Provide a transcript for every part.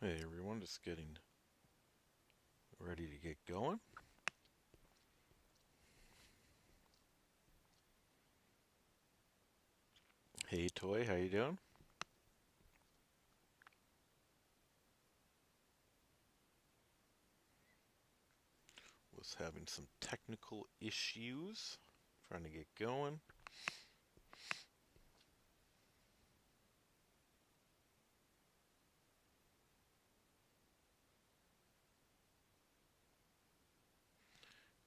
Hey everyone, just getting ready to get going. Hey Toy, how you doing? Was having some technical issues, trying to get going.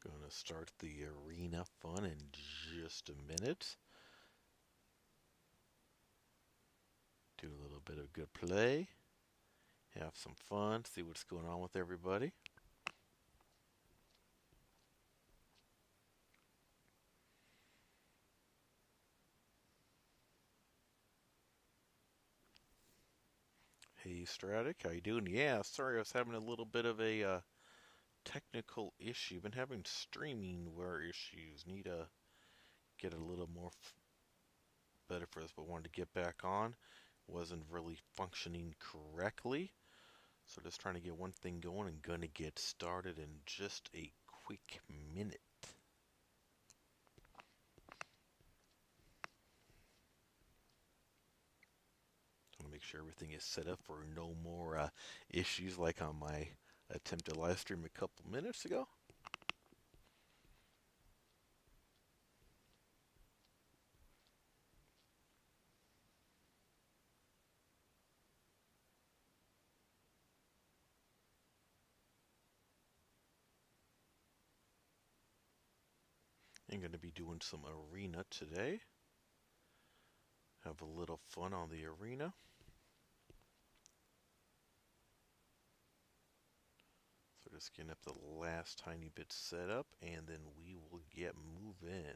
Gonna start the arena fun in just a minute. Do a little bit of good play, have some fun, see what's going on with everybody. Hey Stratic, how you doing? Yeah, sorry I was having a little bit of a technical issue. Been having streaming where issues. Need to get a little more better for this, but wanted to get back on. Wasn't really functioning correctly. So just trying to get one thing going and gonna get started in just a quick minute. I want to make sure everything is set up for no more issues like on my attempted live stream a couple minutes ago. I'm going to be doing some arena today. Have a little fun on the arena. So just getting up the last tiny bit set up and then we will get moving.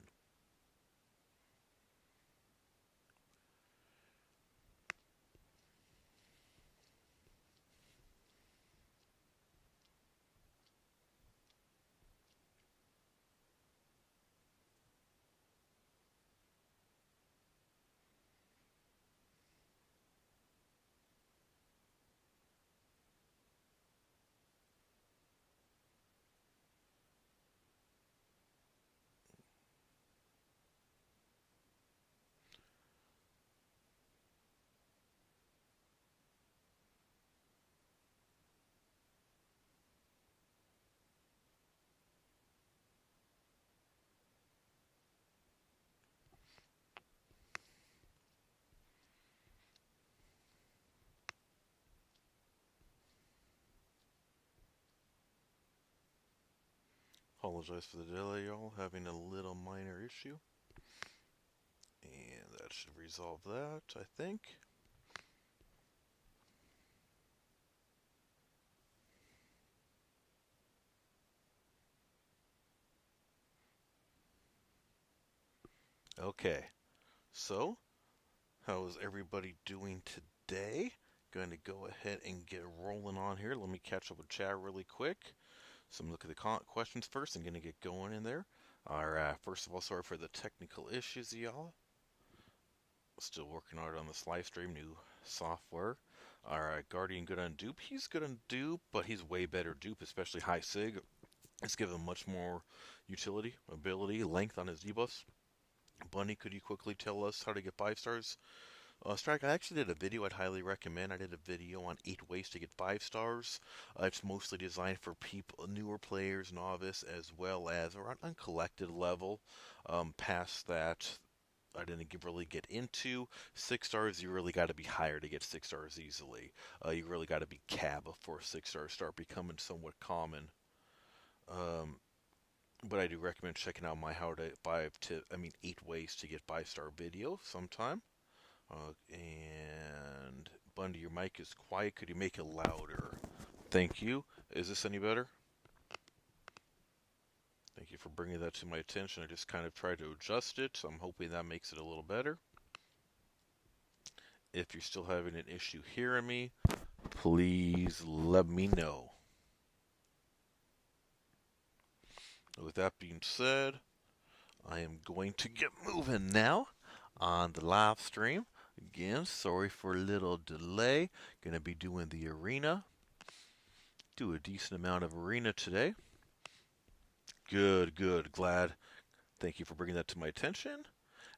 Apologize for the delay, y'all. Having a little minor issue. And that should resolve that, I think. Okay, so how is everybody doing today? Going to go ahead and get rolling on here. Let me catch up with chat really quick. So I'm looking at the questions first. I'm going to get going in there. All right, first of all, sorry for the technical issues, y'all. Still working hard on this live stream, new software. All right, Guardian good on dupe. He's good on dupe, but he's way better dupe, especially high sig. It's given him much more utility, ability, length on his debuffs. Bunny, could you quickly tell us how to get 5 stars? Strike, I actually did a video I'd highly recommend. I did a video on 8 ways to get 5 stars. It's mostly designed for people, newer players, novice, as well as around uncollected level. Past that, I didn't really get into 6 stars. You really got to be higher to get 6 stars easily. You really got to be cab before 6 stars start becoming somewhat common. Um, but I do recommend checking out my how to 8 ways to get 5 star video sometime. And Bundy, your mic is quiet. Could you make it louder? Thank you. Is this any better? Thank you for bringing that to my attention. I just kind of tried to adjust it, so I'm hoping that makes it a little better. If you're still having an issue hearing me, please let me know. With that being said, I am going to get moving now on the live stream. again. Sorry for a little delay. Gonna be doing the arena. Do a decent amount of arena today. Good, good. Glad. Thank you for bringing that to my attention.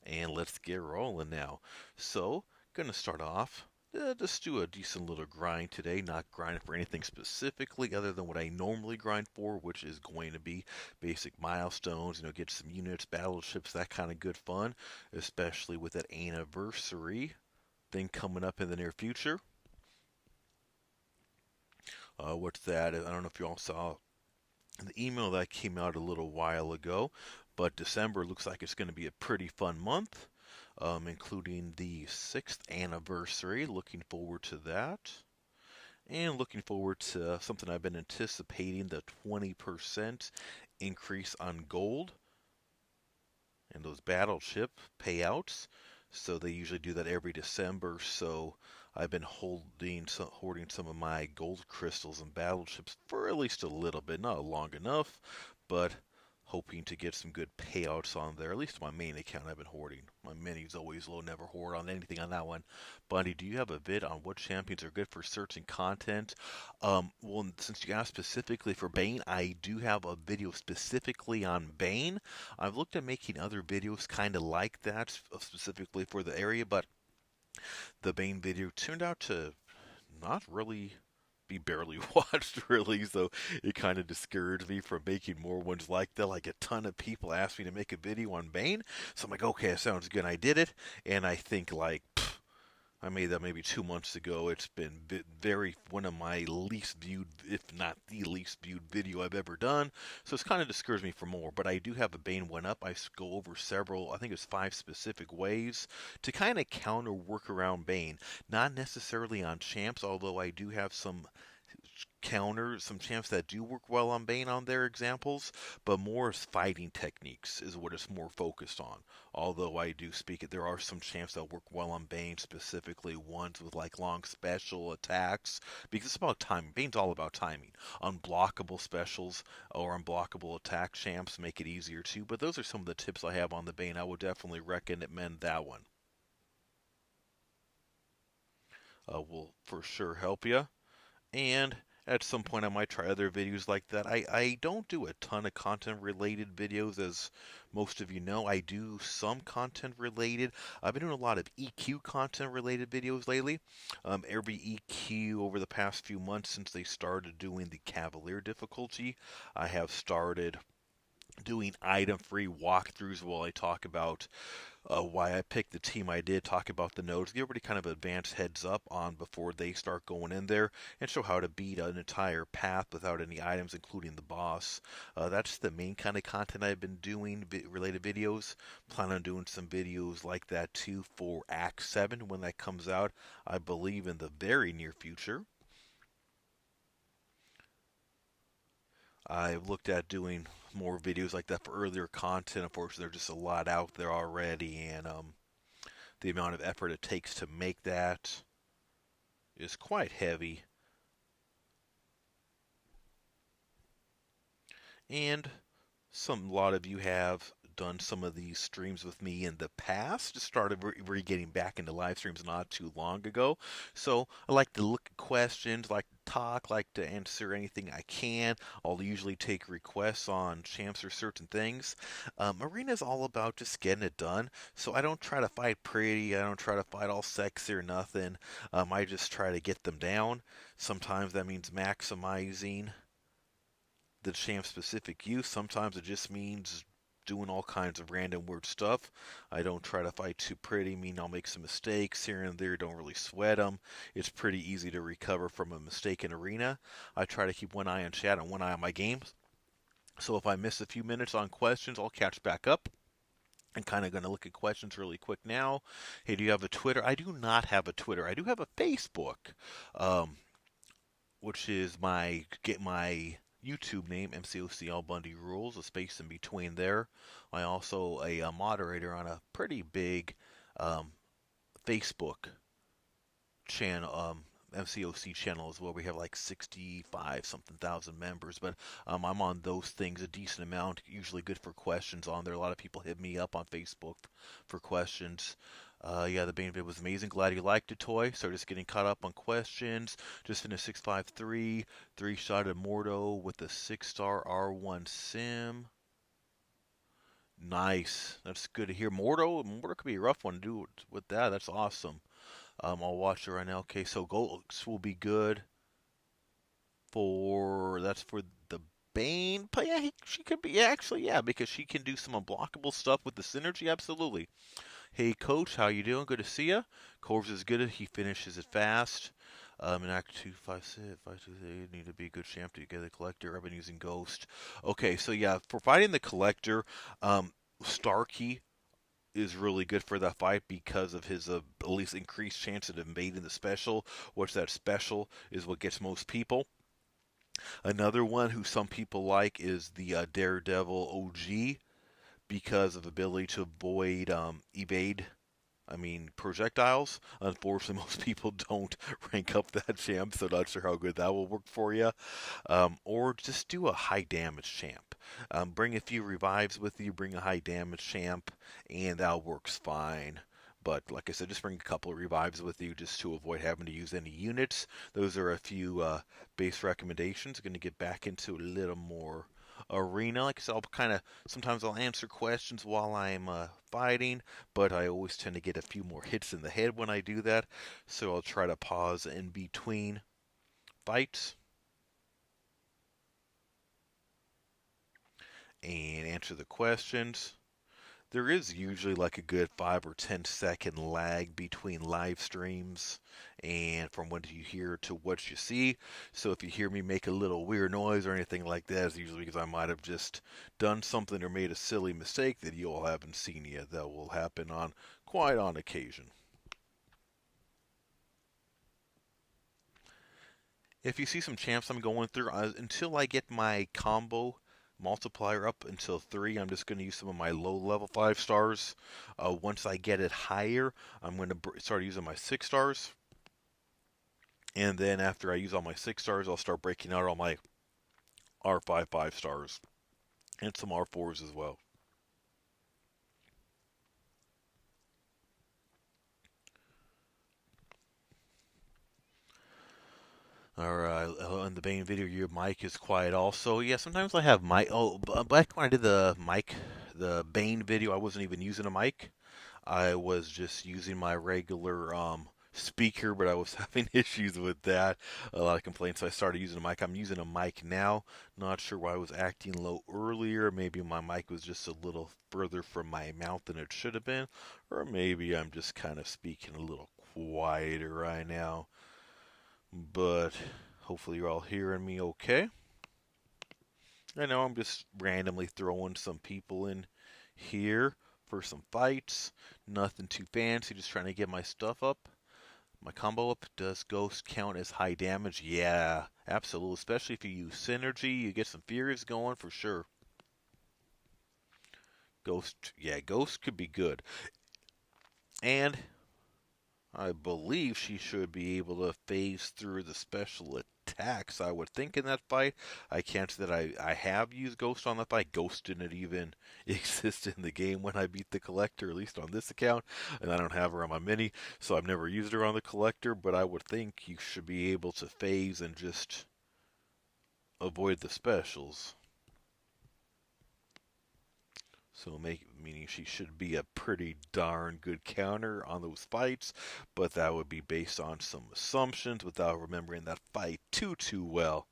And let's get rolling now. So, gonna start off. Just do a decent little grind today, not grinding for anything specifically other than what I normally grind for, which is going to be basic milestones, get some units, battleships, that kind of good fun, especially with that anniversary thing coming up in the near future. What's that? I don't know if you all saw the email that came out a little while ago, but December looks like it's going to be a pretty fun month, including the 6th anniversary. Looking forward to that. And looking forward to something I've been anticipating, the 20% increase on gold and those battleship payouts. So they usually do that every December. So I've been hoarding some of my gold crystals and battleships for at least a little bit, not long enough, but hoping to get some good payouts on there. At least my main account I've been hoarding. My mini's always low, never hoard on anything on that one. Bundy, do you have a vid on what champions are good for searching content? Well, since you asked specifically for Bane, I do have a video specifically on Bane. I've looked at making other videos kind of like that, specifically for the area, but the Bane video turned out to not really be barely watched, really, so it kind of discouraged me from making more ones like that. Like, a ton of people asked me to make a video on Bane, so I'm like, okay, that sounds good. I did it, and I think, like, I made that maybe 2 months ago. It's been one of my least viewed, if not the least viewed video I've ever done. So it's kind of discouraged me for more. But I do have a Bane one up. I go over several, I think it's 5 specific ways to kind of counter work around Bane. Not necessarily on champs, although I do have some champs that do work well on Bane on their examples, but more as fighting techniques is what it's more focused on. Although I do speak it, there are some champs that work well on Bane, specifically ones with like long special attacks, because it's about timing. Bane's all about timing. Unblockable specials or unblockable attack champs make it easier too, but those are some of the tips I have on the Bane. I would definitely recommend that one. Will for sure help you. And at some point I might try other videos like that. I don't do a ton of content related videos, as most of you know. I do some content related. I've been doing a lot of EQ content related videos lately. Every EQ over the past few months since they started doing the Cavalier difficulty, I have started doing item free walkthroughs while I talk about why I picked the team I did, talk about the nodes, give everybody kind of advanced heads up on before they start going in there, and show how to beat an entire path without any items, including the boss. That's the main kind of content I've been doing, related videos. Plan on doing some videos like that too for Act 7 when that comes out, I believe in the very near future. I've looked at doing more videos like that for earlier content. Unfortunately, there's just a lot out there already, and the amount of effort it takes to make that is quite heavy. And a lot of you have done some of these streams with me in the past. Just started getting back into live streams not too long ago. So I like to look at questions, like to talk, like to answer anything I can. I'll usually take requests on champs or certain things. Arena is all about just getting it done. So I don't try to fight pretty. I don't try to fight all sexy or nothing. I just try to get them down. Sometimes that means maximizing the champ specific use. Sometimes it just means doing all kinds of random weird stuff. I don't try to fight too pretty. I'll make some mistakes here and there. Don't really sweat them. It's pretty easy to recover from a mistake in arena. I try to keep one eye on chat and one eye on my games. So if I miss a few minutes on questions, I'll catch back up. I'm kind of going to look at questions really quick now. Hey, do you have a Twitter? I do not have a Twitter. I do have a Facebook, which is my YouTube name, MCOCL Bundy Rules, a space in between there. I also a moderator on a pretty big Facebook channel, MCOC channel as well. We have like 65 something thousand members, but I'm on those things a decent amount. Usually good for questions on there. A lot of people hit me up on Facebook for questions. Yeah, the Bane video was amazing. Glad you liked it, Toy. So just getting caught up on questions. Just finished 653, 3-shot Immortal with a 6-star R1 Sim. Nice. That's good to hear. Mortal could be a rough one to do with that. That's awesome. I'll watch it right now. Okay, so Ghost will be good that's for the Bane. But yeah, she could be. Yeah, actually, yeah, because she can do some unblockable stuff with the synergy. Absolutely. Hey, Coach, how you doing? Good to see ya. Corvus is good. He finishes it fast. In Act 2, 5, 6, 5, 2, they need to be a good champ to get the Collector. I've been using Ghost. Okay, so yeah, for fighting the Collector, Starkey is really good for that fight because of his at least increased chance of invading the special, which that special is what gets most people. Another one who some people like is the Daredevil OG because of ability to avoid projectiles. Unfortunately, most people don't rank up that champ, so not sure how good that will work for you. Or just do a high damage champ. Bring a few revives with you, bring a high damage champ, and that works fine. But like I said, just bring a couple of revives with you just to avoid having to use any units. Those are a few base recommendations. Going to get back into a little more arena. Like I said, sometimes I'll answer questions while I'm fighting, but I always tend to get a few more hits in the head when I do that. So I'll try to pause in between fights and answer the questions. There is usually like a good 5 or 10 second lag between live streams and from what you hear to what you see. So if you hear me make a little weird noise or anything like that, it's usually because I might have just done something or made a silly mistake that you all haven't seen yet. That will happen on quite on occasion. If you see some champs I'm going through, until I get my combo multiplier up until 3, I'm just going to use some of my low level 5 stars. Once I get it higher, I'm going to start using my 6 stars. And then after I use all my 6 stars, I'll start breaking out all my R5 5 stars and some R4s as well. Alright, in the Bane video, your mic is quiet also. Yeah, sometimes I have mic. Oh, back when I did the Bane video, I wasn't even using a mic. I was just using my regular speaker, but I was having issues with that. A lot of complaints, so I started using a mic. I'm using a mic now. Not sure why I was acting low earlier. Maybe my mic was just a little further from my mouth than it should have been, or maybe I'm just kind of speaking a little quieter right now. But hopefully you're all hearing me okay. I know I'm just randomly throwing some people in here for some fights. Nothing too fancy, just trying to get my stuff up. My combo up. Does Ghost count as high damage? Yeah, absolutely. Especially if you use Synergy, you get some Furies going for sure. Ghost could be good. And I believe she should be able to phase through the special attacks, I would think, in that fight. I can't say that I have used Ghost on that fight. Ghost didn't even exist in the game when I beat the Collector, at least on this account, and I don't have her on my mini, so I've never used her on the Collector, but I would think you should be able to phase and just avoid the specials. So meaning she should be a pretty darn good counter on those fights, but that would be based on some assumptions without remembering that fight too well.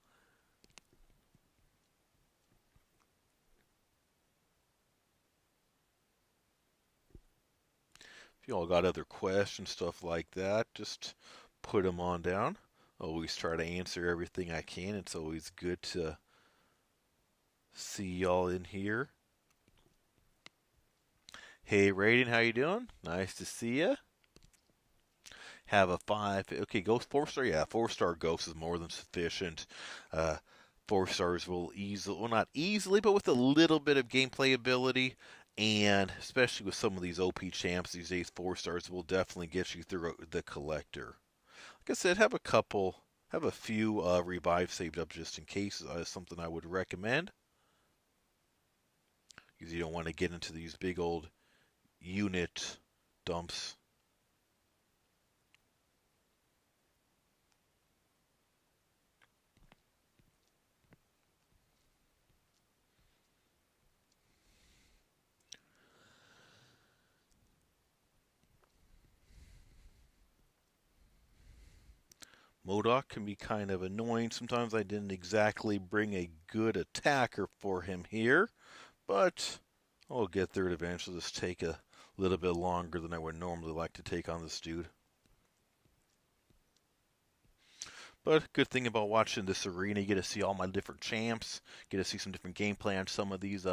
If you all got other questions, stuff like that, just put them on down. Always try to answer everything I can. It's always good to see y'all in here. Hey, Raiden, how you doing? Nice to see ya. Have a 5. Okay, Ghost 4-star. Yeah, 4-star Ghost is more than sufficient. 4 stars will easily, well, not easily, but with a little bit of gameplay ability, and especially with some of these OP champs these days, 4 stars will definitely get you through the Collector. Like I said, have a few revives saved up just in case. Something I would recommend, because you don't want to get into these big old unit dumps MODOK can be kind of annoying. Sometimes I didn't exactly bring a good attacker for him here, but I'll get there eventually. Just take a little bit longer than I would normally like to take on this dude. But good thing about watching this arena, you get to see all my different champs, get to see some different gameplay on some of these.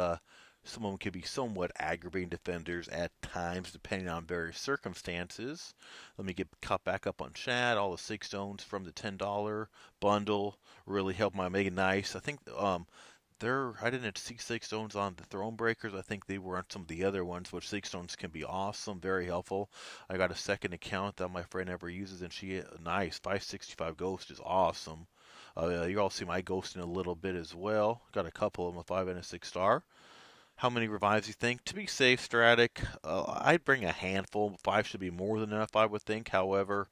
Some of them can be somewhat aggravating defenders at times, depending on various circumstances. Let me get caught back up on chat. All the 6 stones from the $10 bundle really helped my Mega Nice. I think I didn't see 6 stones on the Throne Breakers. I think they were on some of the other ones, which 6 stones can be awesome, very helpful. I got a second account that my friend never uses, and nice 565 Ghost is awesome. You all see my Ghost in a little bit as well. Got a couple of them, a 5 and a 6-star. How many revives you think? To be safe, Stratic, I'd bring a handful. 5 should be more than enough, I would think. However,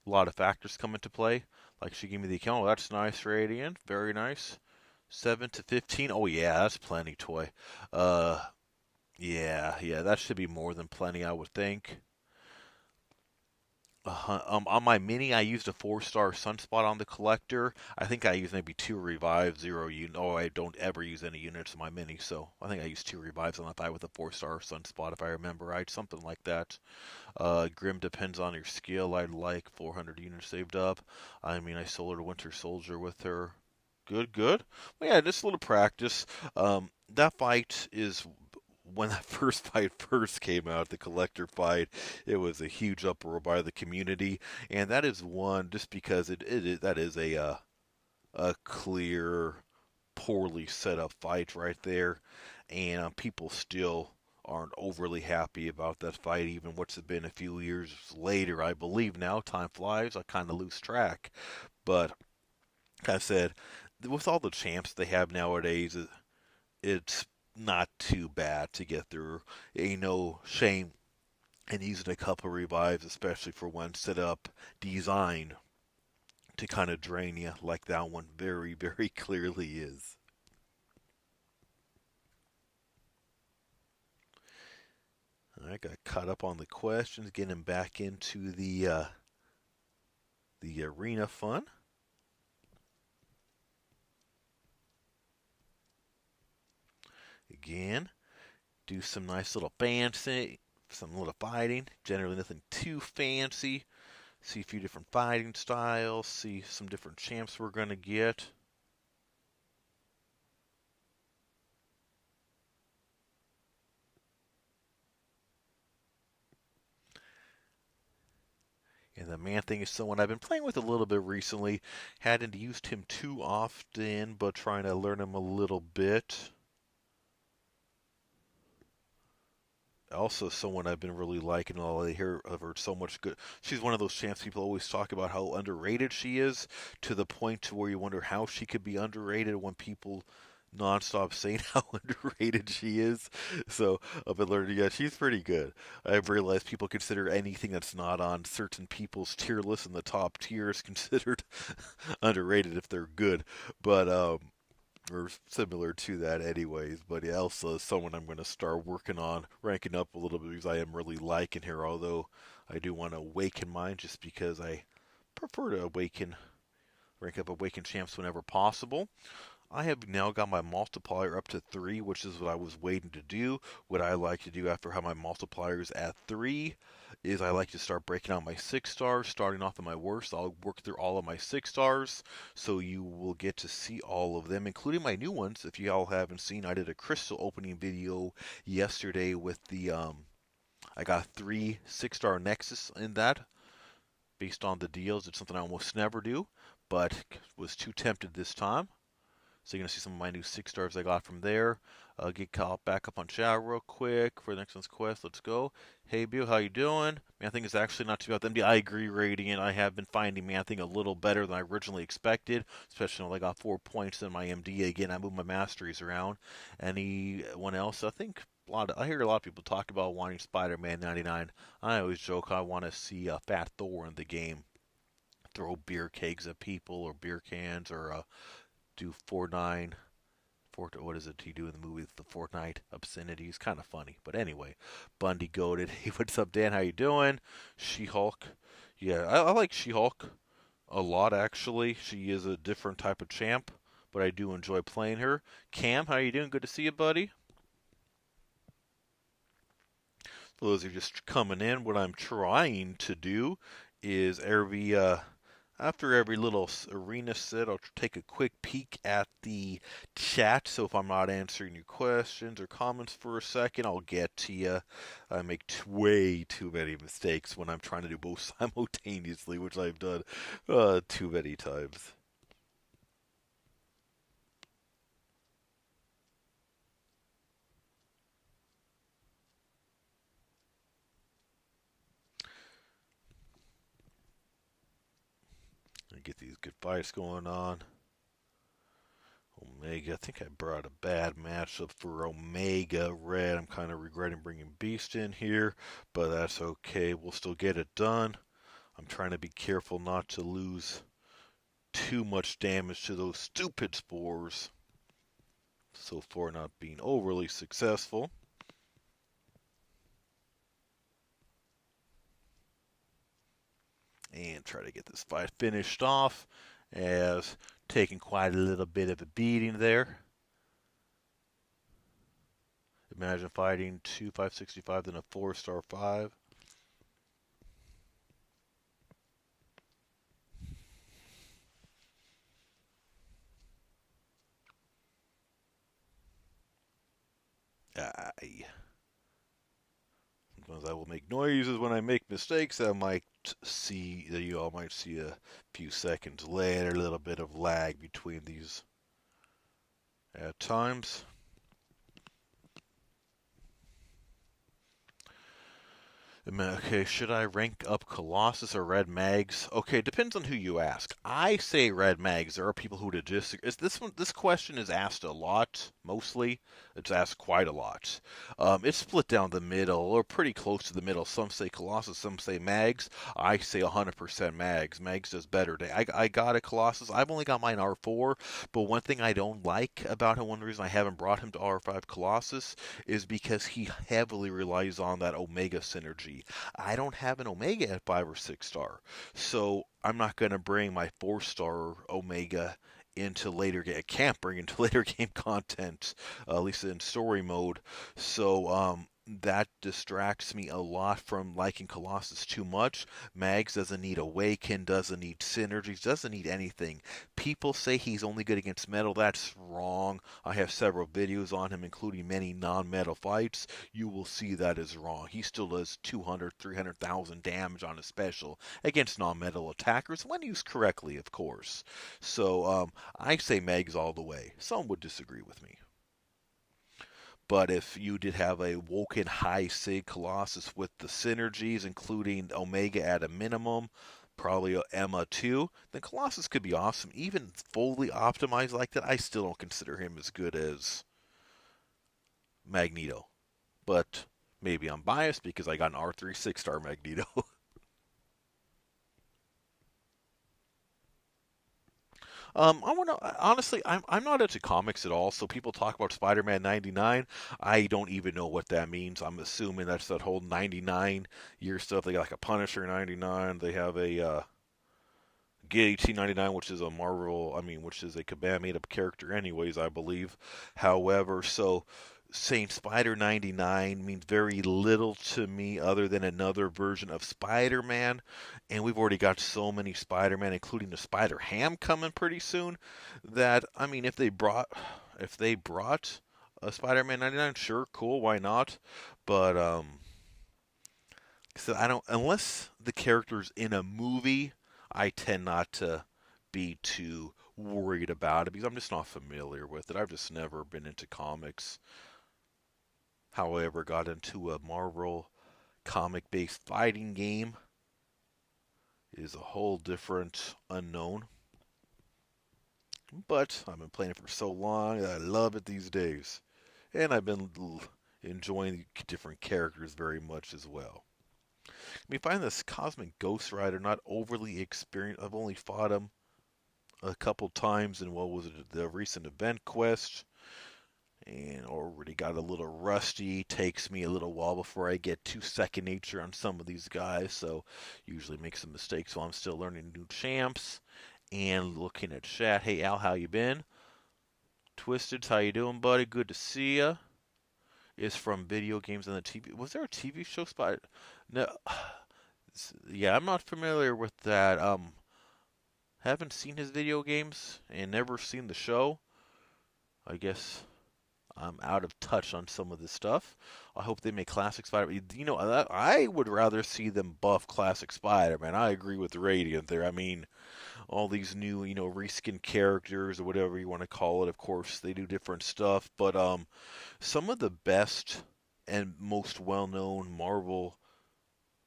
a lot of factors come into play. Like she gave me the account. Oh, that's nice, Radiant. Very nice. 7 to 15. Oh yeah, that's plenty, Toy. Uh, yeah, that should be more than plenty, I would think. On my mini, I used a 4-star Sunspot on the collector. I think I used maybe 2 revives, 0 unit. Oh, I don't ever use any units in my mini, so I think I used 2 revives on that fight with a 4-star Sunspot, if I remember right, something like that. Grim depends on your skill. I'd like 400 units saved up. I mean, I soloed a Winter Soldier with her. Good. Well, yeah, just a little practice. That fight is when that first fight first came out, the collector fight. It was a huge uproar by the community, and that is one just because that is a clear, poorly set up fight right there, and people still aren't overly happy about that fight, even what's it been a few years later, I believe now. Time flies, I kind of lose track. But like I said, with all the champs they have nowadays, it's not too bad to get through. Ain't no shame in using a couple revives, especially for one set up designed to kind of drain you like that one very, very clearly is. I got caught up on the questions, getting back into the arena fun. Again, do some nice little fancy, some little fighting. Generally nothing too fancy. See a few different fighting styles. See some different champs we're gonna get. And the Man Thing is someone I've been playing with a little bit recently. Hadn't used him too often, but trying to learn him a little bit. Also, someone I've been really liking. All I hear of her so much good. She's one of those champs people always talk about how underrated she is, to the point to where you wonder how she could be underrated when people nonstop saying how underrated she is. So I've been learning. Yeah, she's pretty good. I've realized people consider anything that's not on certain people's tier list in the top tiers considered underrated if they're good. But or similar to that anyways. But yeah, Elsa is someone I'm going to start working on ranking up a little bit because I am really liking her, although I do want to awaken mine just because I prefer to rank up awaken champs whenever possible. I have now got my multiplier up to 3, which is what I was waiting to do. What I like to do after I have my multipliers at 3 is I like to start breaking out my 6-stars, starting off at my worst. I'll work through all of my 6-stars, so you will get to see all of them, including my new ones. If you all haven't seen, I did a crystal opening video yesterday with I got 3 6-star Nexus in that, based on the deals. It's something I almost never do, but was too tempted this time. So you're going to see some of my new 6-stars I got from there. Get caught back up on chat real quick for the next one's quest. Let's go. Hey, Bill, how you doing? Man, I think it's actually not too bad. I agree, Radiant. I have been finding Man Thing a little better than I originally expected, especially when I got 4 points in my MD. Again, I moved my masteries around. Anyone else? I hear a lot of people talk about wanting Spider-Man 99. I always joke I want to see Fat Thor in the game. Throw beer kegs at people or beer cans or do Fortnite. What is it he do in the movie? The Fortnite obscenities, kind of funny. But anyway, Bundy goaded. Hey, what's up, Dan? How you doing? She-Hulk. Yeah, I like She-Hulk. A lot, actually. She is a different type of champ, but I do enjoy playing her. Cam, how you doing? Good to see you, buddy. For those who are just coming in, what I'm trying to do is after every little arena set, I'll take a quick peek at the chat. So if I'm not answering your questions or comments for a second, I'll get to you. I make way too many mistakes when I'm trying to do both simultaneously, which I've done too many times. Get these good fights going on. Omega, I think I brought a bad matchup for Omega Red. I'm kind of regretting bringing Beast in here, but that's okay. We'll still get it done. I'm trying to be careful not to lose too much damage to those stupid spores. So far, not being overly successful. And try to get this fight finished off, as taking quite a little bit of a beating there. Imagine fighting 2 565 then a 4-star 5. Sometimes I will make noises when I make mistakes. You all might see a few seconds later, a little bit of lag between these at times. Okay, should I rank up Colossus or Red Mags? Okay, depends on who you ask. I say Red Mags. There are people who disagree. This question is asked a lot, mostly. It's asked quite a lot. It's split down the middle, or pretty close to the middle. Some say Colossus, some say Mags. I say 100% Mags. Mags does better. I got a Colossus. I've only got mine R4, but one thing I don't like about him, one reason I haven't brought him to R5 Colossus, is because he heavily relies on that Omega synergy. I don't have an Omega at 5 or 6 star, so I'm not going to bring my 4-star Omega into later game. I can't bring into later game content, at least in story mode. So that distracts me a lot from liking Colossus too much. Mags doesn't need Awaken, doesn't need synergies, doesn't need anything. People say he's only good against metal. That's wrong. I have several videos on him, including many non-metal fights. You will see that is wrong. He still does 200, 300,000 damage on a special against non-metal attackers, when used correctly, of course. So I say Mags all the way. Some would disagree with me. But if you did have a Woken High Sig Colossus with the synergies, including Omega at a minimum, probably a Emma too, then Colossus could be awesome. Even fully optimized like that, I still don't consider him as good as Magneto. But maybe I'm biased because I got an R3 6-star Magneto. I want to honestly, I'm not into comics at all. So people talk about Spider-Man 99. I don't even know what that means. I'm assuming that's that whole 99 year stuff. They got like a Punisher 99. They have a Get 99, which is a Marvel. I mean, which is a Kabam made up character, anyways. I believe. However, so saying Spider 99 means very little to me other than another version of Spider-Man, and we've already got so many Spider-Man, including the Spider-Ham coming pretty soon, that I mean if they brought a Spider-Man 99, sure, cool, why not? But so I don't, unless the character's in a movie, I tend not to be too worried about it because I'm just not familiar with it. I've just never been into comics. However, got into a Marvel comic based fighting game is a whole different unknown. But I've been playing it for so long that I love it these days. And I've been enjoying different characters very much as well. We find this Cosmic Ghost Rider not overly experienced. I've only fought him a couple times in what was it, the recent event quest. and already got a little rusty. Takes me a little while before I get to second nature on some of these guys, so usually make some mistakes while I'm still learning new champs. And looking at chat, hey Al, how you been? Twisted, how you doing, buddy? Good to see ya. Is from video games on the TV. Was there a TV show spot? No. Yeah, I'm not familiar with that. Haven't seen his video games and never seen the show. I guess I'm out of touch on some of this stuff. I hope they make Classic Spider-Man. You know, I would rather see them buff Classic Spider-Man. I agree with Radiant there. I mean, all these new, reskin characters or whatever you want to call it. Of course, they do different stuff, but some of the best and most well-known Marvel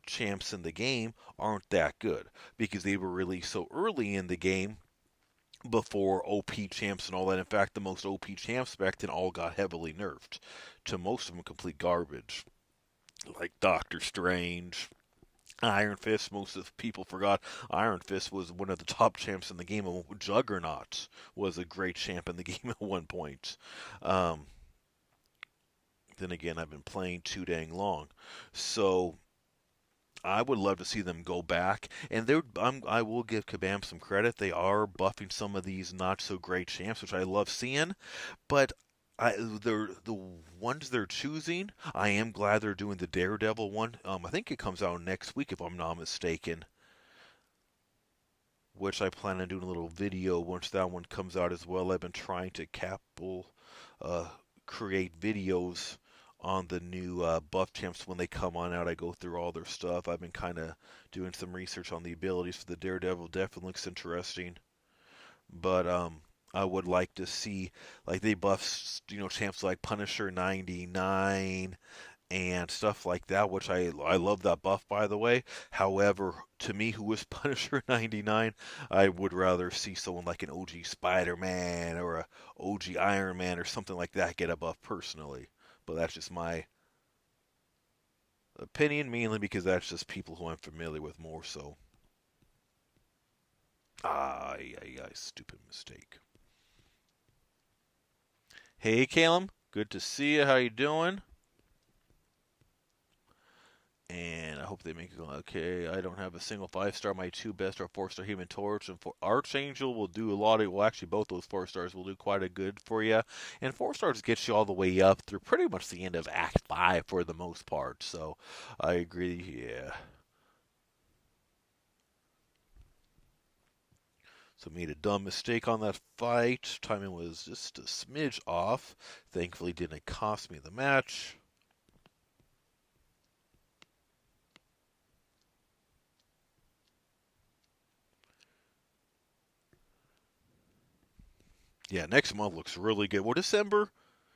champs in the game aren't that good because they were released so early in the game before OP champs and all that. In fact, the most OP champs back then all got heavily nerfed to most of them complete garbage, like Doctor Strange, Iron Fist. Most of the people forgot Iron Fist was one of the top champs in the game. Juggernaut was a great champ in the game at one point. Then again, I've been playing too dang long, so I would love to see them go back, and I will give Kabam some credit. They are buffing some of these not so great champs, which I love seeing. But they're the ones they're choosing. I am glad they're doing the Daredevil one. I think it comes out next week if I'm not mistaken. Which I plan on doing a little video once that one comes out as well. I've been trying to create videos on the new buff champs when they come on out. I go through all their stuff. I've been kind of doing some research on the abilities for the Daredevil. Definitely looks interesting. But I would like to see, like, they buff, champs like Punisher 99 and stuff like that, which I love that buff, by the way. However, to me, who is Punisher 99, I would rather see someone like an OG Spider-Man or a OG Iron Man or something like that get a buff personally. But that's just my opinion, mainly because that's just people who I'm familiar with more so. Stupid mistake. Hey, Calum. Good to see you. How you doing? And I hope they make it okay. I don't have a single 5-star. My two best are 4-star Human Torch and Archangel will do a lot of. Well, actually, both those 4-stars will do quite a good for you. And 4-stars gets you all the way up through pretty much the end of Act 5 for the most part. So I agree. Yeah. So made a dumb mistake on that fight. Timing was just a smidge off. Thankfully, didn't cost me the match. Yeah, next month looks really good. Well, December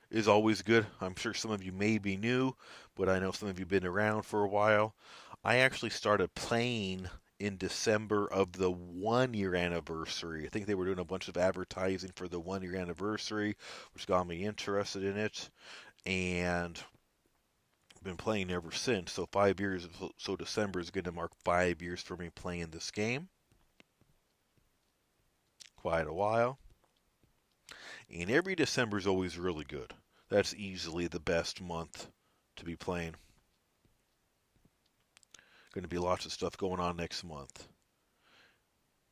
is always good. I'm sure some of you may be new, but I know some of you have been around for a while. I actually started playing in December of the 1 year anniversary. I think they were doing a bunch of advertising for the 1 year anniversary, which got me interested in it. And I've been playing ever since. So 5 years, so December is going to mark 5 years for me playing this game. Quite a while. And every December is always really good. That's easily the best month to be playing. Going to be lots of stuff going on next month.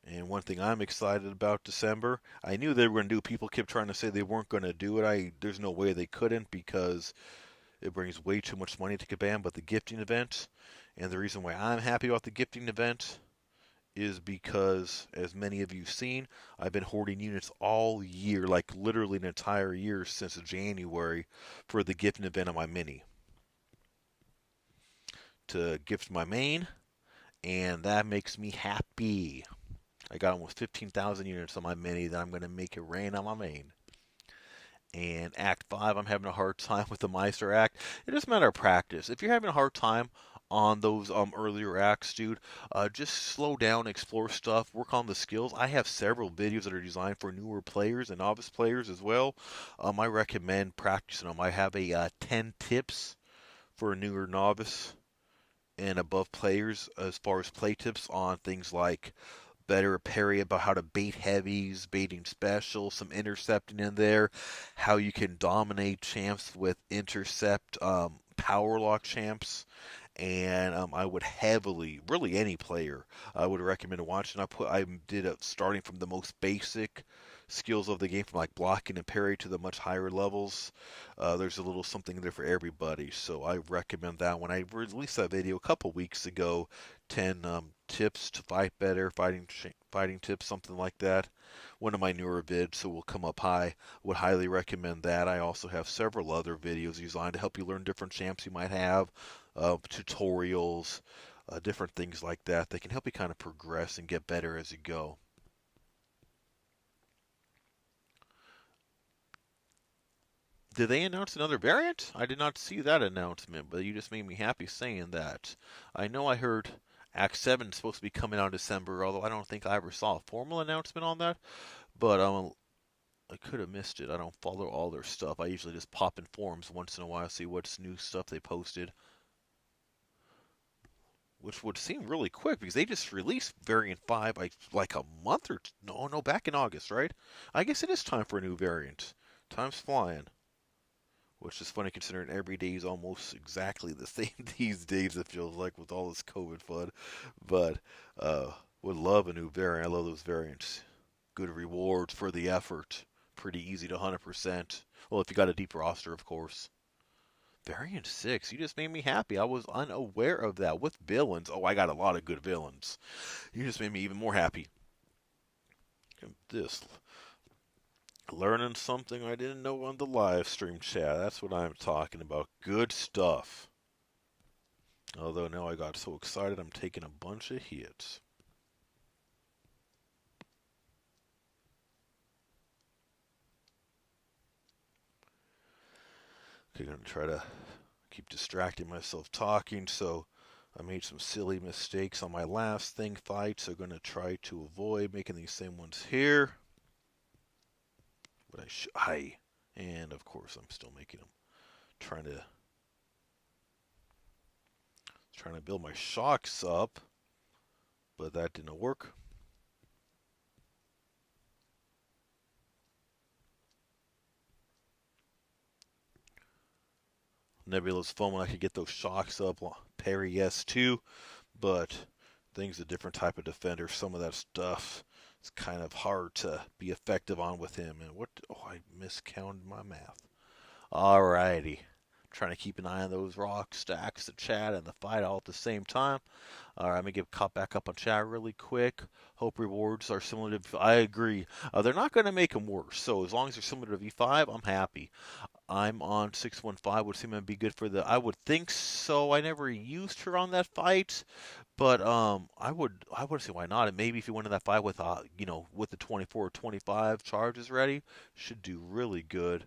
And one thing I'm excited about December, I knew they were going to do. People kept trying to say they weren't going to do it. There's no way they couldn't because it brings way too much money to Kabam. But the gifting event, and the reason why I'm happy about the gifting event is because, as many of you have seen, I've been hoarding units all year, like literally an entire year since January, for the gifting event on my mini. To gift my main, and that makes me happy. I got almost 15,000 units on my mini that I'm going to make it rain on my main. And Act 5, I'm having a hard time with the Meister Act. It's just a matter of practice. If you're having a hard time on those earlier acts, dude, just slow down, explore stuff, work on the skills. I have several videos that are designed for newer players and novice players as well. I recommend practicing them. I have a 10 tips for a newer novice and above players as far as play tips on things like better at parry, about how to bait heavies, baiting special, some intercepting in there, how you can dominate champs with intercept, power lock champs. And I would heavily, really any player, I would recommend watching. I did it starting from the most basic skills of the game, from like blocking and parry to the much higher levels. There's a little something there for everybody, so I recommend that one. I released that video a couple weeks ago, 10 tips to fight better, fighting tips, something like that. One of my newer vids, so will come up high. Would highly recommend that. I also have several other videos designed to help you learn different champs you might have, tutorials, different things like that. They can help you kind of progress and get better as you go. Did they announce another variant? I did not see that announcement, but you just made me happy saying that. I know I heard Act 7 is supposed to be coming out in December, although I don't think I ever saw a formal announcement on that. But I could have missed it. I don't follow all their stuff. I usually just pop in forums once in a while, see what's new stuff they posted. Which would seem really quick because they just released Variant 5 like a month or no, back in August, right? I guess it is time for a new variant. Time's flying. Which is funny considering every day is almost exactly the same these days, it feels like, with all this COVID fun. But would love a new variant. I love those variants. Good rewards for the effort. Pretty easy to 100%. Well, if you got a deep roster, of course. Variant 6, you just made me happy. I was unaware of that. With villains, oh, I got a lot of good villains. You just made me even more happy. This. Learning something I didn't know on the live stream chat. That's what I'm talking about. Good stuff. Although now I got so excited I'm taking a bunch of hits. Okay, gonna try to keep distracting myself talking, so I made some silly mistakes on my last thing fight, so gonna try to avoid making these same ones here. But and of course I'm still making them. Trying to build my shocks up, but that didn't work. Nebula's fun when I could get those shocks up. Parry, yes, too, but thing's a different type of defender. Some of that stuff is kind of hard to be effective on with him. And what? Oh, I miscounted my math. Alrighty. Trying to keep an eye on those rock stacks, the chat, and the fight all at the same time. All right, let me get caught back up on chat really quick. Hope rewards are similar to. I agree. They're not going to make them worse. So as long as they're similar to V5, I'm happy. I'm on 615. Would seem to be good for the. I would think so. I never used her on that fight, but I would say why not? And maybe if you went in that fight with with the 24 or 25 charges ready, should do really good.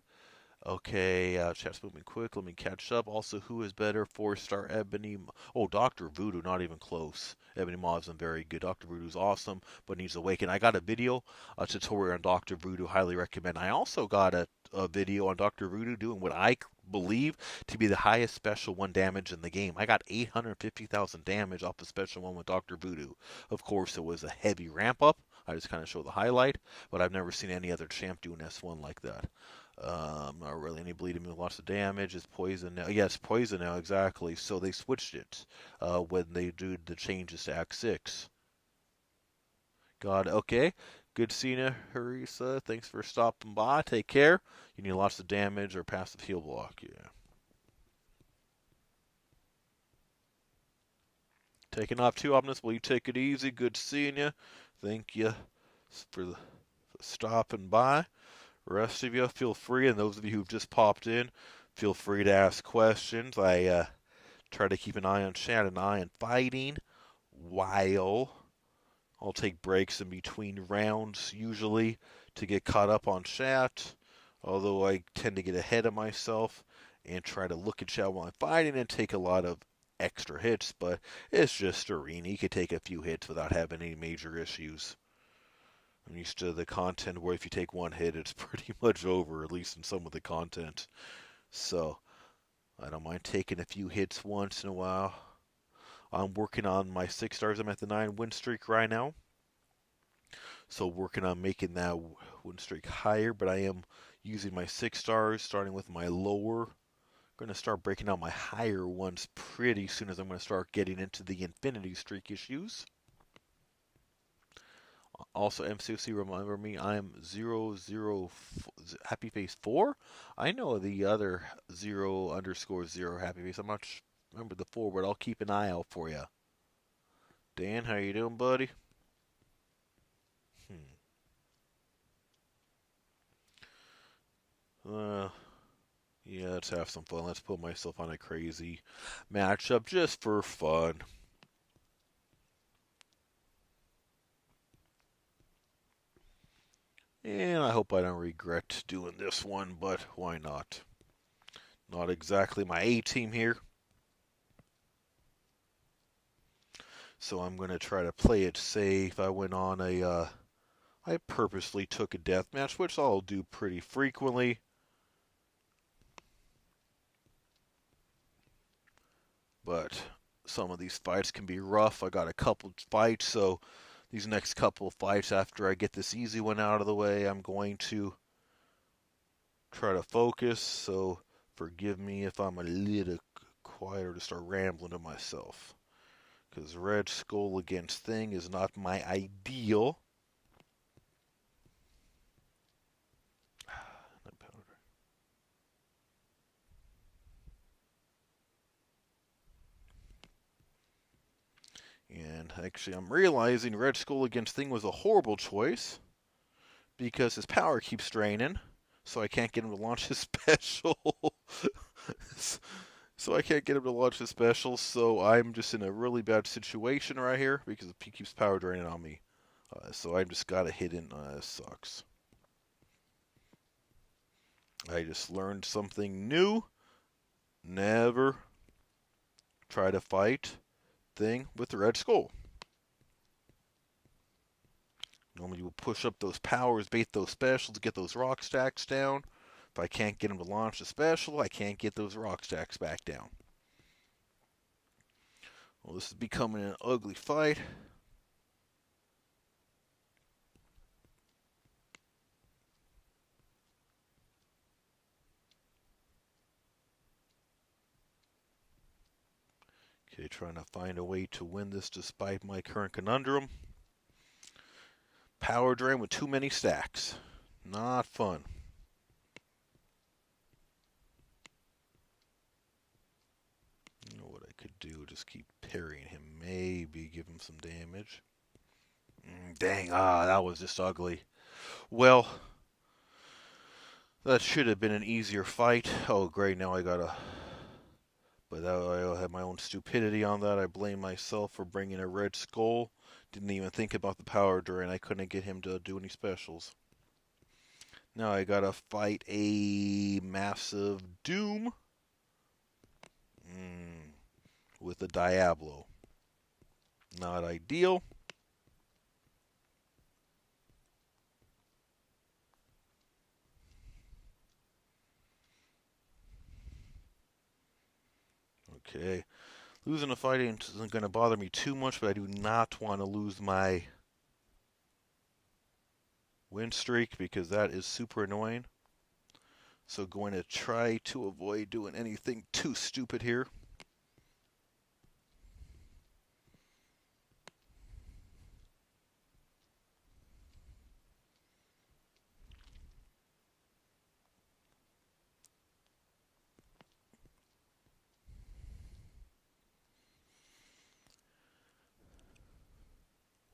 Okay, chat's moving quick. Let me catch up. Also, who is better? 4-star Ebony. Oh, Dr. Voodoo, not even close. Ebony Maw isn't very good. Dr. Voodoo's awesome, but needs to awaken. I got a video, a tutorial on Dr. Voodoo. Highly recommend. I also got a video on Dr. Voodoo doing what I believe to be the highest special 1 damage in the game. I got 850,000 damage off the special 1 with Dr. Voodoo. Of course, it was a heavy ramp up. I just kind of show the highlight, but I've never seen any other champ do an S1 like that. Not really any bleeding with lots of damage. It's poison now. Yes, poison now, exactly. So they switched it when they do the changes to Act 6. God, okay. Good seeing you, Harissa. Thanks for stopping by. Take care. You need lots of damage or passive heal block. Yeah. Taking off too, Omnis. Will you take it easy? Good seeing you. Thank you for stopping by. Rest of you, feel free, and those of you who've just popped in, feel free to ask questions. I try to keep an eye on chat and eye on fighting while I'll take breaks in between rounds, usually, to get caught up on chat, although I tend to get ahead of myself and try to look at chat while I'm fighting and take a lot of extra hits, but it's just arena. You could take a few hits without having any major issues. I'm used to the content where if you take one hit, it's pretty much over, at least in some of the content. So, I don't mind taking a few hits once in a while. I'm working on my 6 stars. I'm at the 9 win streak right now. So working on making that win streak higher, but I am using my 6 stars, starting with my lower. Going to start breaking out my higher ones pretty soon as I'm going to start getting into the infinity streak issues. Also, MCC, remember me, I am 00 Happy Face 4. I know the other 0_0 Happy Face. I'm not remember the 4, but I'll keep an eye out for you. Dan, how you doing, buddy? Yeah, let's have some fun. Let's put myself on a crazy matchup just for fun. And I hope I don't regret doing this one, but why not? Not exactly my A team here. So I'm going to try to play it safe. I went on I purposely took a death match, which I'll do pretty frequently. But some of these fights can be rough. I got a couple fights, so these next couple of fights after I get this easy one out of the way, I'm going to try to focus. So forgive me if I'm a little quieter to start rambling to myself. Because Red Skull against Thing is not my ideal. And actually, I'm realizing Red Skull against Thing was a horrible choice because his power keeps draining, so I can't get him to launch his special. So I can't get him to launch his special, so I'm just in a really bad situation right here because he keeps power draining on me. So I just got to hit in. This sucks. I just learned something new. Never try to fight Thing with the Red Skull. Normally you will push up those powers, bait those specials, get those rock stacks down. If I can't get him to launch the special, I can't get those rock stacks back down. Well, this is becoming an ugly fight. Okay, trying to find a way to win this despite my current conundrum. Power drain with too many stacks. Not fun. You know what I could do? Just keep parrying him. Maybe give him some damage. Dang, that was just ugly. Well, that should have been an easier fight. Oh, great, now I gotta... But I had my own stupidity on that. I blame myself for bringing a Red Skull. Didn't even think about the power drain. I couldn't get him to do any specials. Now I gotta fight a massive Doom with a Diablo. Not ideal. Okay. Losing a fight isn't going to bother me too much, but I do not want to lose my win streak because that is super annoying. So going to try to avoid doing anything too stupid here.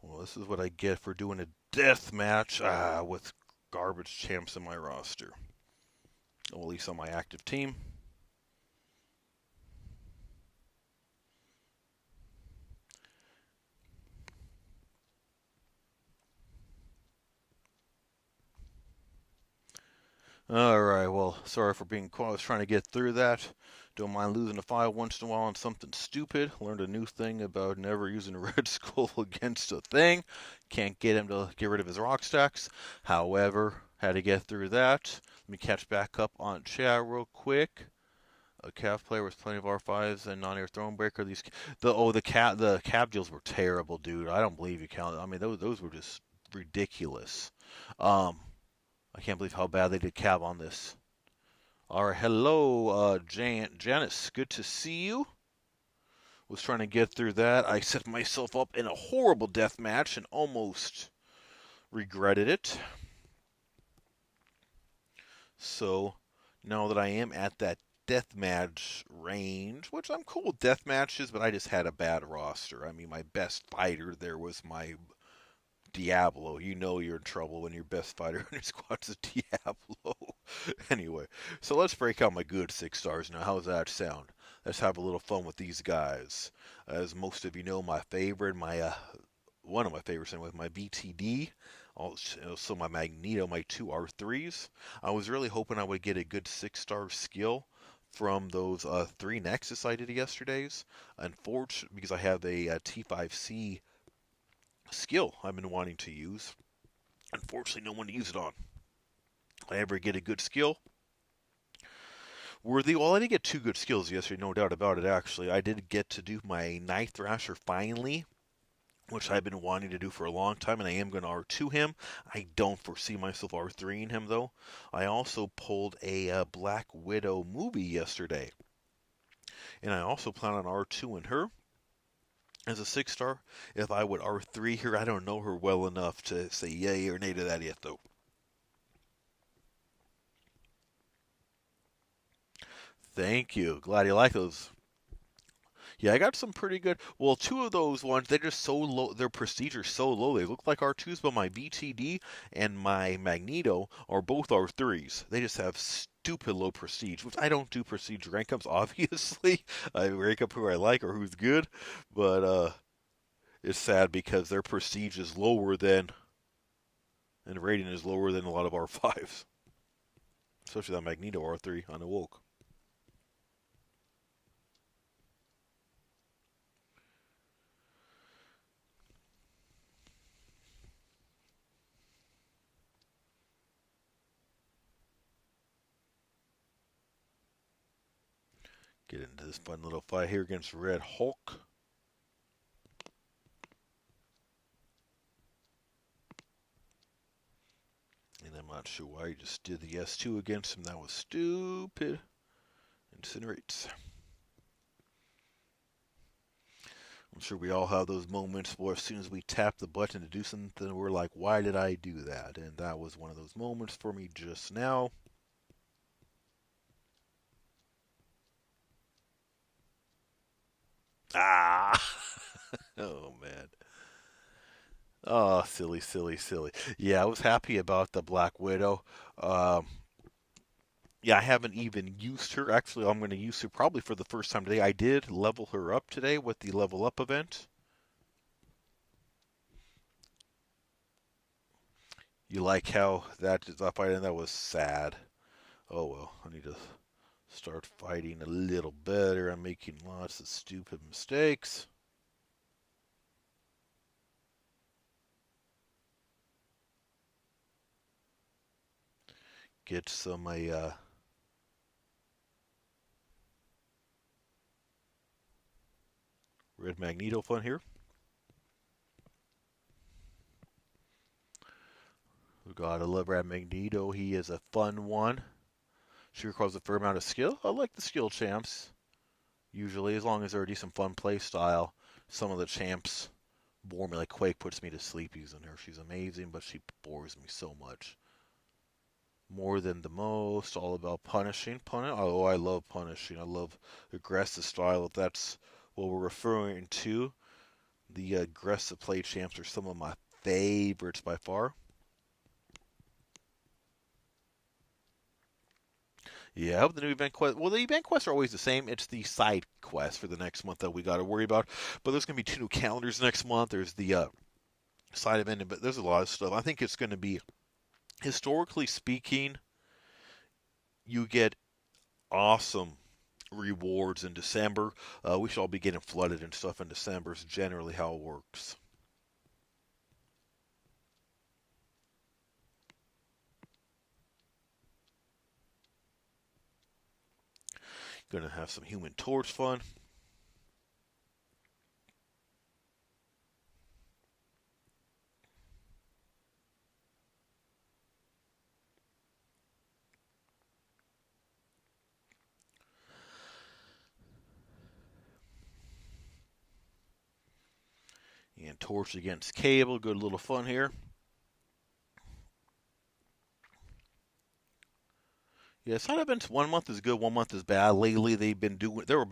Well, this is what I get for doing a death match with garbage champs in my roster. Well, at least on my active team. Alright, well, sorry for being quiet. I was trying to get through that. Don't mind losing a fight once in a while on something stupid. Learned a new thing about never using a Red Skull against a Thing. Can't get him to get rid of his rock stacks. However, had to get through that. Let me catch back up on chat real quick. A Cav player with plenty of R5s and non-air Thronebreaker. The cab deals were terrible, dude. I don't believe you count. I mean, those were just ridiculous. I can't believe how bad they did Cav on this. All right, hello, Janice. Good to see you. Was trying to get through that. I set myself up in a horrible death match and almost regretted it. So now that I am at that deathmatch range, which I'm cool with death matches, but I just had a bad roster. I mean, my best fighter there was my Diablo. You know you're in trouble when your best fighter in your squad's a Diablo. Anyway, so let's break out my good 6 stars now. How's that sound? Let's have a little fun with these guys. As most of you know, my favorite, one of my favorites, anyway, my BTD. Also my Magneto, my 2 R3s. I was really hoping I would get a good 6-star skill from those 3 Nexus I did yesterday's. Unfortunately, because I have a T5C skill I've been wanting to use. Unfortunately, no one to use it on. If I ever get a good skill, worthy. Well, I did get 2 good skills yesterday, no doubt about it, actually. I did get to do my Night Thrasher finally, which I've been wanting to do for a long time, and I am going to R2 him. I don't foresee myself R3ing him, though. I also pulled a Black Widow movie yesterday, and I also plan on R2ing her as a 6-star. If I would R3 her, I don't know her well enough to say yay or nay to that yet, though. Thank you. Glad you like those. Yeah, I got some pretty good. Well, 2 of those ones, they're just so low. Their prestige are so low. They look like R2s, but my BTD and my Magneto are both R3s. They just have stupid low prestige, which I don't do prestige rank ups, obviously. I rank up who I like or who's good, but it's sad because their prestige is lower than, and rating is lower than a lot of R5s. Especially that Magneto R3 on Awoke. Get into this fun little fight here against Red Hulk. And I'm not sure why he just did the S2 against him. That was stupid. Incinerates. I'm sure we all have those moments where as soon as we tap the button to do something, we're like, why did I do that? And that was one of those moments for me just now. Ah! Oh, man. Oh, silly, silly, silly. Yeah, I was happy about the Black Widow. Um, yeah, I haven't even used her. Actually, I'm going to use her probably for the first time today. I did level her up today with the level up event. You like how that is up fighting? That was sad. Oh well, I need to start fighting a little better. I'm making lots of stupid mistakes. Get some Red Magneto fun here. We gotta love Red Magneto. He is a fun one. Sure requires a fair amount of skill. I like the skill champs. Usually, as long as they're a decent fun play style. Some of the champs bore me, like Quake puts me to sleep using her. She's amazing, but she bores me so much. More than the most, all about punishing. Oh, I love punishing. I love aggressive style. If that's what we're referring to, the aggressive play champs are some of my favorites by far. Yeah, the new event quest. Well, the event quests are always the same. It's the side quest for the next month that we got to worry about. But there's going to be 2 new calendars next month. There's the side event, but there's a lot of stuff. I think it's going to be, historically speaking, you get awesome rewards in December. We should all be getting flooded and stuff in December. Is generally how it works. Gonna have some Human Torch fun. And Torch against Cable. Good little fun here. Yeah, side events 1 month is good, 1 month is bad. Lately, they've been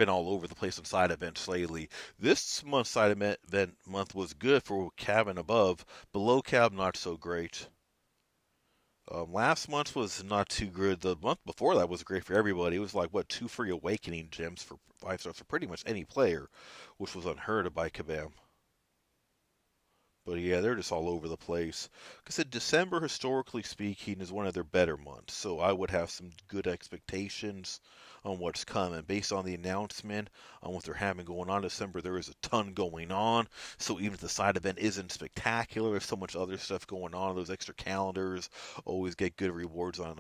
all over the place on side events lately. This month's side event month was good for cab and above. Below cab, not so great. Last month was not too good. The month before that was great for everybody. It was like, what, 2 free awakening gems for 5 stars for pretty much any player, which was unheard of by Kabam. But yeah, they're just all over the place. Like I said, December, historically speaking, is one of their better months. So I would have some good expectations on what's coming. Based on the announcement, on what they're having going on in December, there is a ton going on. So even if the side event isn't spectacular, there's so much other stuff going on. Those extra calendars always get good rewards on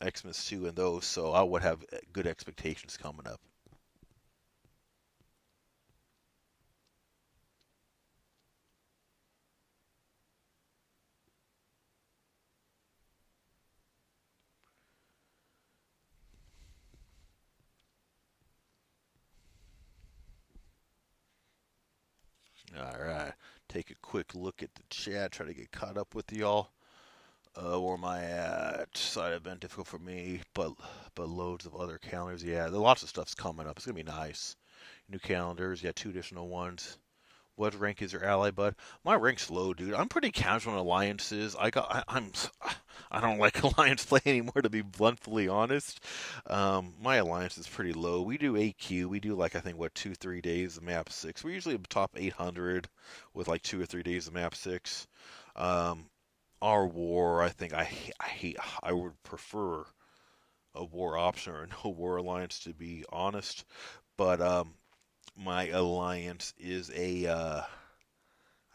Xmas 2 and those. So I would have good expectations coming up. All right. Take a quick look at the chat, try to get caught up with y'all. Where am I at? Side event difficult for me, but loads of other calendars. Yeah, there lots of stuff's coming up. It's gonna be nice. New calendars. Yeah, 2 additional ones. What rank is your ally, bud? My rank's low, dude. I'm pretty casual in alliances. I don't like alliance play anymore, to be bluntly honest. My alliance is pretty low. We do AQ. We do like I think what 2 3 days of map six. We're usually top 800 with like 2 or 3 days of map six. Um, our war, I think I hate. I would prefer a war option or no war alliance to be honest. But my alliance is I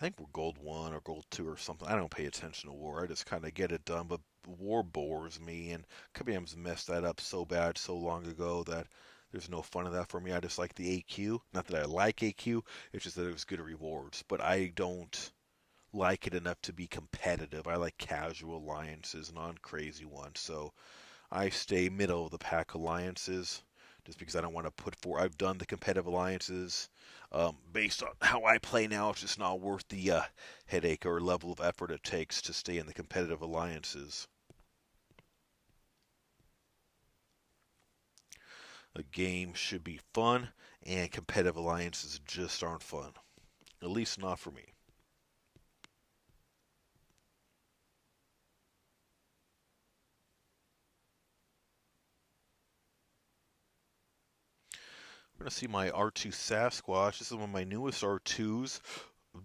think we're gold one or gold two or something. I don't pay attention to war. I just kind of get it done. But war bores me, and Kabam's messed that up so bad so long ago that there's no fun in that for me. I just like the AQ. Not that I like AQ. It's just that it was good rewards. But I don't like it enough to be competitive. I like casual alliances, non crazy ones. So I stay middle of the pack alliances just because I don't want to put for. I've done the competitive alliances. Based on how I play now, it's just not worth the headache or level of effort it takes to stay in the competitive alliances. A game should be fun, and competitive alliances just aren't fun. At least not for me. We're going to see my R2 Sasquatch. This is one of my newest R2s.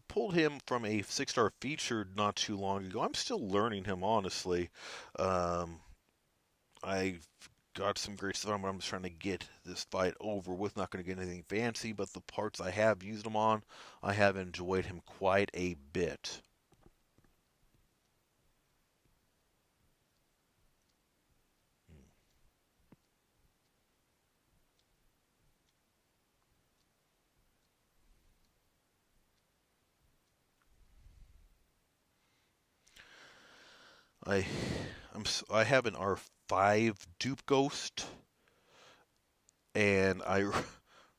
Pulled him from a 6-star featured not too long ago. I'm still learning him, honestly. Um, I've got some great stuff on, but I'm just trying to get this fight over with. Not going to get anything fancy, but the parts I have used him on, I have enjoyed him quite a bit. I I have an R5 Dupe Ghost, and I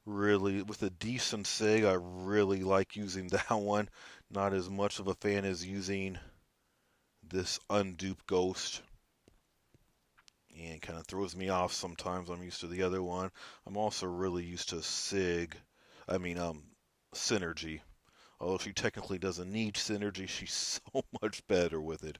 really, with a decent SIG, I really like using that one. Not as much of a fan as using this unduped Ghost, and kind of throws me off sometimes. I'm used to the other one. I'm also really used to SIG. I mean, Synergy. Although she technically doesn't need Synergy, she's so much better with it.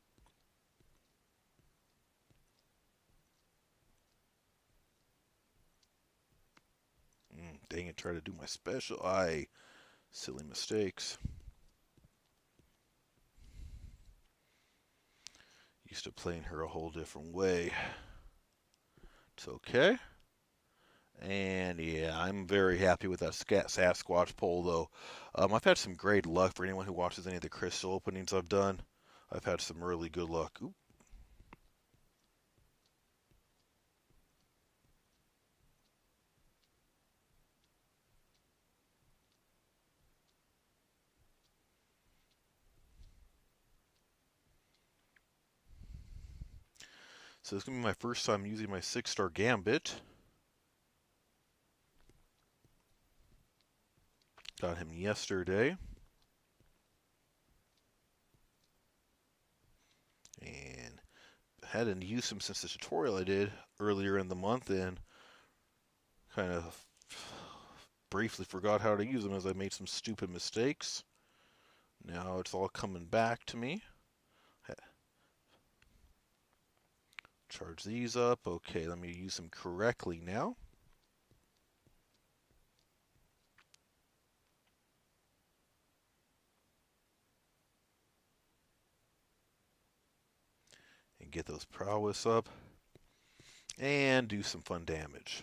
Dang it, try to do my special. Silly mistakes. Used to playing her a whole different way. It's okay. And yeah, I'm very happy with that Sasquatch poll, though. I've had some great luck for anyone who watches any of the crystal openings I've done. I've had some really good luck. Ooh. So this is going to be my first time using my 6-star Gambit. Got him yesterday. hadn't used him since the tutorial I did earlier in the month, and kind of briefly forgot how to use him as I made some stupid mistakes. Now it's all coming back to me. Charge these up. Okay, let me use them correctly now. And get those prowess up. And do some fun damage.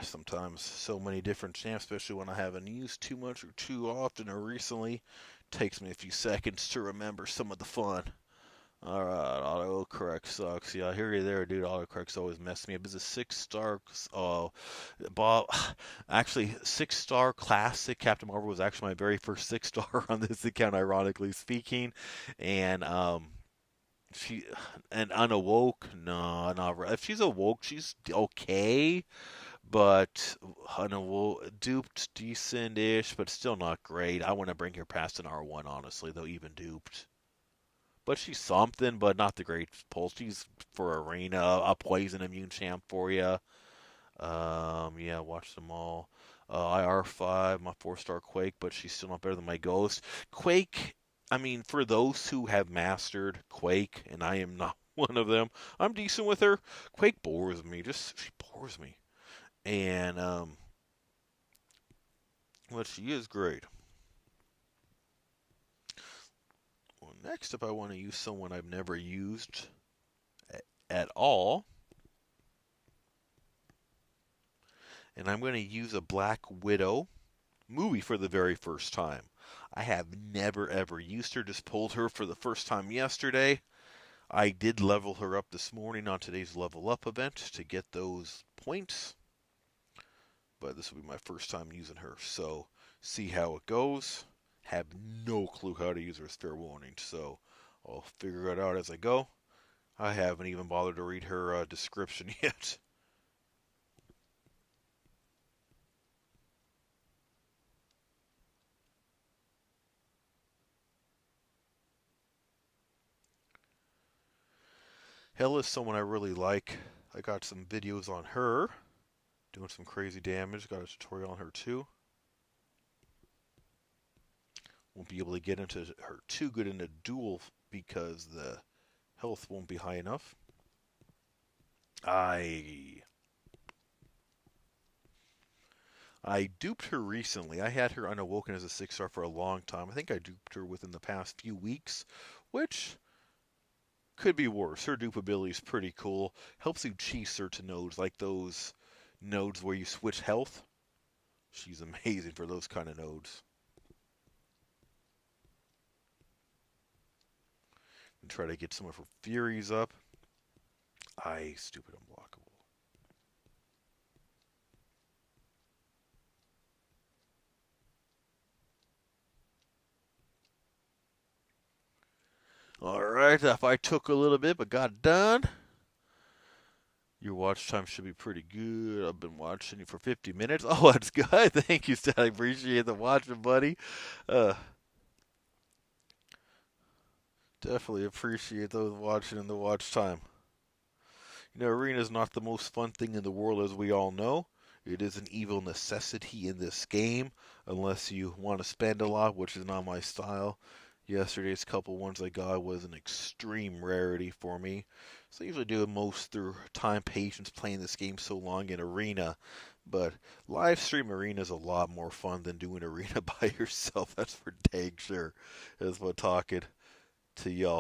Sometimes so many different champs, especially when I haven't used too much or too often or recently, takes me a few seconds to remember some of the fun. Alright, autocorrect sucks. Yeah, I hear you there, dude. Autocorrect's always messed me up. It's a 6-star, Bob, actually, 6-star classic Captain Marvel was actually my very first 6-star on this account, ironically speaking. And, she, and unawoke, no, not right. If she's awoke, she's okay. But duped, decent-ish, but still not great. I want to bring her past an R1, honestly, though, even duped. But she's something, but not the great pull. She's for arena, a poison immune champ for you. Yeah, watch them all. IR5, my 4-star Quake, but she's still not better than my Ghost. Quake, I mean, for those who have mastered Quake, and I am not one of them, I'm decent with her. Quake bores me. She bores me. And, but she is great. Well, next up, I want to use someone I've never used at all. And I'm going to use a Black Widow movie for the very first time. I have never ever used her, just pulled her for the first time yesterday. I did level her up this morning on today's level up event to get those points. But this will be my first time using her, so see how it goes. Have no clue how to use her, as fair warning, so I'll figure it out as I go. I haven't even bothered to read her description yet. Hell is someone I really like. I got some videos on her, doing some crazy damage. Got a tutorial on her too. Won't be able to get into her too good in a duel because the health won't be high enough. I duped her recently. I had her unawoken as a 6-star for a long time. I think I duped her within the past few weeks, which could be worse. Her dupe ability is pretty cool. Helps you cheese certain nodes, like those nodes where you switch health. She's amazing for those kind of nodes. And try to get some of her Furies up. Stupid unblockable. Alright, if I took a little bit but got done, your watch time should be pretty good. I've been watching you for 50 minutes. Oh, that's good. Thank you, Stan. I appreciate the watching, buddy. Definitely appreciate those watching and the watch time. You know, arena is not the most fun thing in the world, as we all know. It is an evil necessity in this game, unless you want to spend a lot, which is not my style. Yesterday's couple ones I got was an extreme rarity for me. So I usually do it most through time patience playing this game so long in arena. But live stream arena is a lot more fun than doing arena by yourself. That's for dang sure. That's what talking to y'all.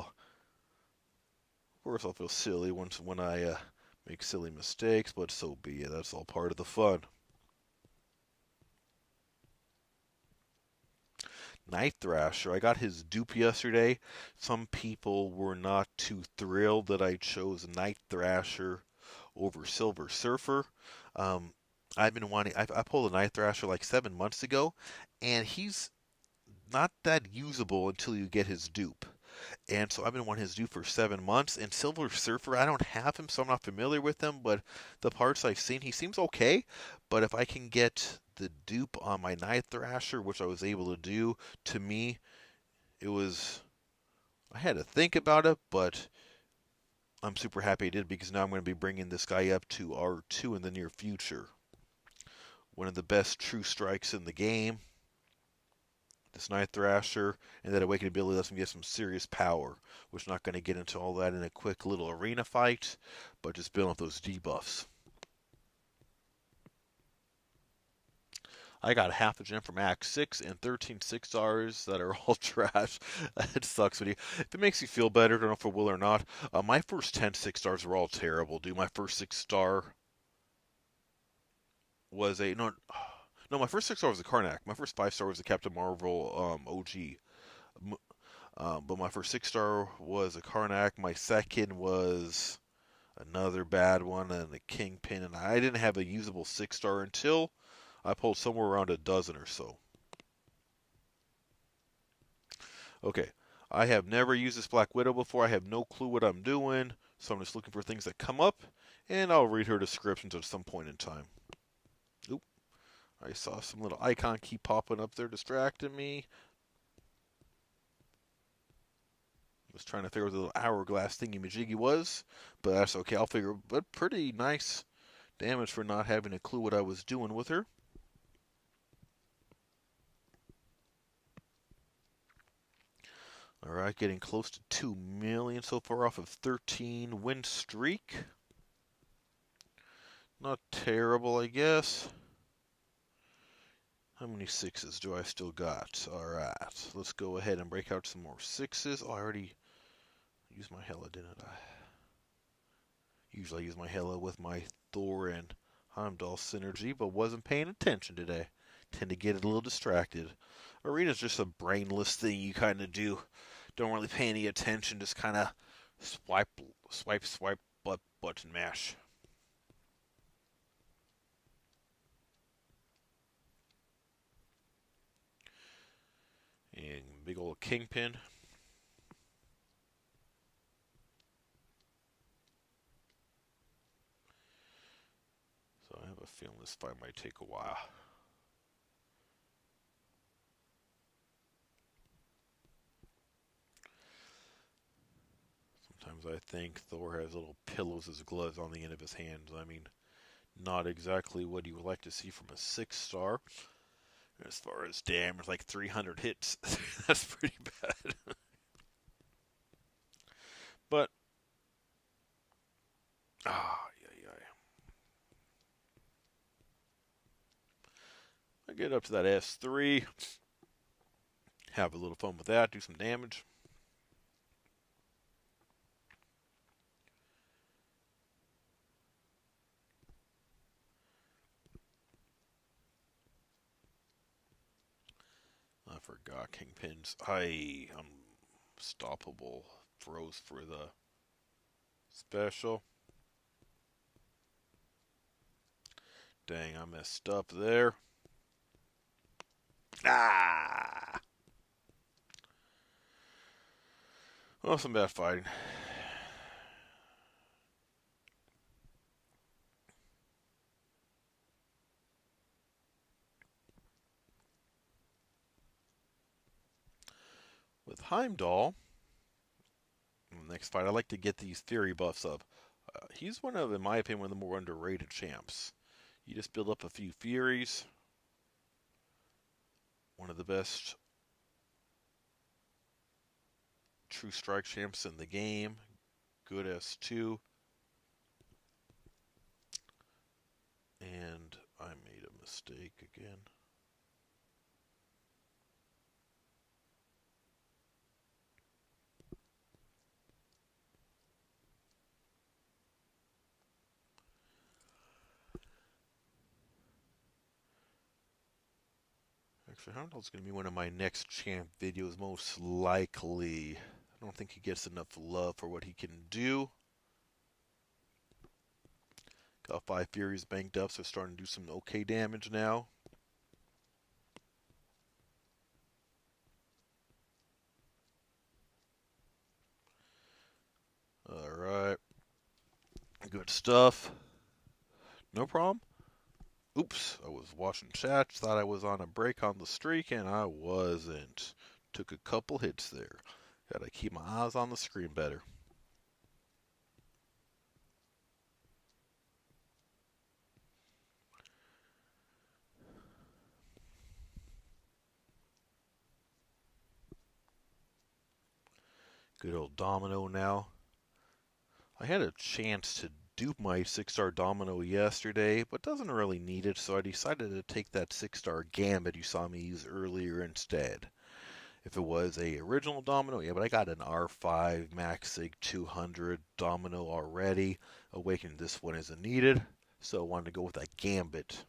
Of course, I'll feel silly when I make silly mistakes, but so be it. That's all part of the fun. Night Thrasher. I got his dupe yesterday. Some people were not too thrilled that I chose Night Thrasher over Silver Surfer. I've been wanting. I pulled a Night Thrasher like 7 months ago, and he's not that usable until you get his dupe. And so I've been wanting his dupe for 7 months. And Silver Surfer, I don't have him, so I'm not familiar with him. But the parts I've seen, he seems okay. But if I can get the dupe on my Night Thrasher, which I was able to do, to me, it was. I had to think about it, but I'm super happy I did because now I'm going to be bringing this guy up to R2 in the near future. One of the best true strikes in the game. This Night Thrasher, and that Awakened ability lets him get some serious power. We're not going to get into all that in a quick little arena fight, but just building up those debuffs. I got half a gem from Act 6 and 13 6-stars that are all trash. It sucks when if it makes you feel better, I don't know if it will or not. My first 10 6-stars were all terrible, dude. My first 6-star was a no, my first 6-star was a Karnak. My first 5-star was a Captain Marvel OG. But my first 6-star was a Karnak. My second was another bad one and a Kingpin. And I didn't have a usable 6-star until I pulled somewhere around a dozen or so. Okay, I have never used this Black Widow before. I have no clue what I'm doing. So I'm just looking for things that come up. And I'll read her descriptions at some point in time. Oop. I saw some little icon keep popping up there distracting me. I was trying to figure out what the little hourglass thingy-majiggy was, but that's okay. I'll figure. But pretty nice damage for not having a clue what I was doing with her. All right, getting close to 2 million so far off of 13 win streak. Not terrible, I guess. How many 6s do I still got? All right, let's go ahead and break out some more 6s. Oh, I already used my Hela, didn't I? Usually I use my Hela with my Thor and Heimdall synergy, but wasn't paying attention today. Tend to get a little distracted. Arena's just a brainless thing you kind of do. Don't really pay any attention, just kind of swipe, button mash. And big old Kingpin. So I have a feeling this fight might take a while. Sometimes I think Thor has little pillows as gloves on the end of his hands. I mean, not exactly what you would like to see from a 6-star. As far as damage, like 300 hits. That's pretty bad. But, yeah. I get up to that S3. Have a little fun with that. Do some damage. I forgot Kingpin's. Unstoppable froze for the special. Dang, I messed up there. Ah! Well, some bad fighting. With Heimdall, next fight, I like to get these theory buffs up. He's one of, in my opinion, one of the more underrated champs. You just build up a few Furies. One of the best true strike champs in the game. Good S2. And I made a mistake again. Actually, Heimdall's going to be one of my next champ videos, most likely. I don't think he gets enough love for what he can do. Got 5 Furies banked up, so starting to do some okay damage now. Alright. Good stuff. No problem. Oops, I was watching chat, thought I was on a break on the streak, and I wasn't. Took a couple hits there. Gotta keep my eyes on the screen better. Good old domino now. I had a chance to dupe my 6-star domino yesterday, but doesn't really need it, so I decided to take that 6-star gambit you saw me use earlier instead. If it was a original domino, yeah, but I got an R5 Maxig 200 domino already. Awakening this one isn't needed, so I wanted to go with that gambit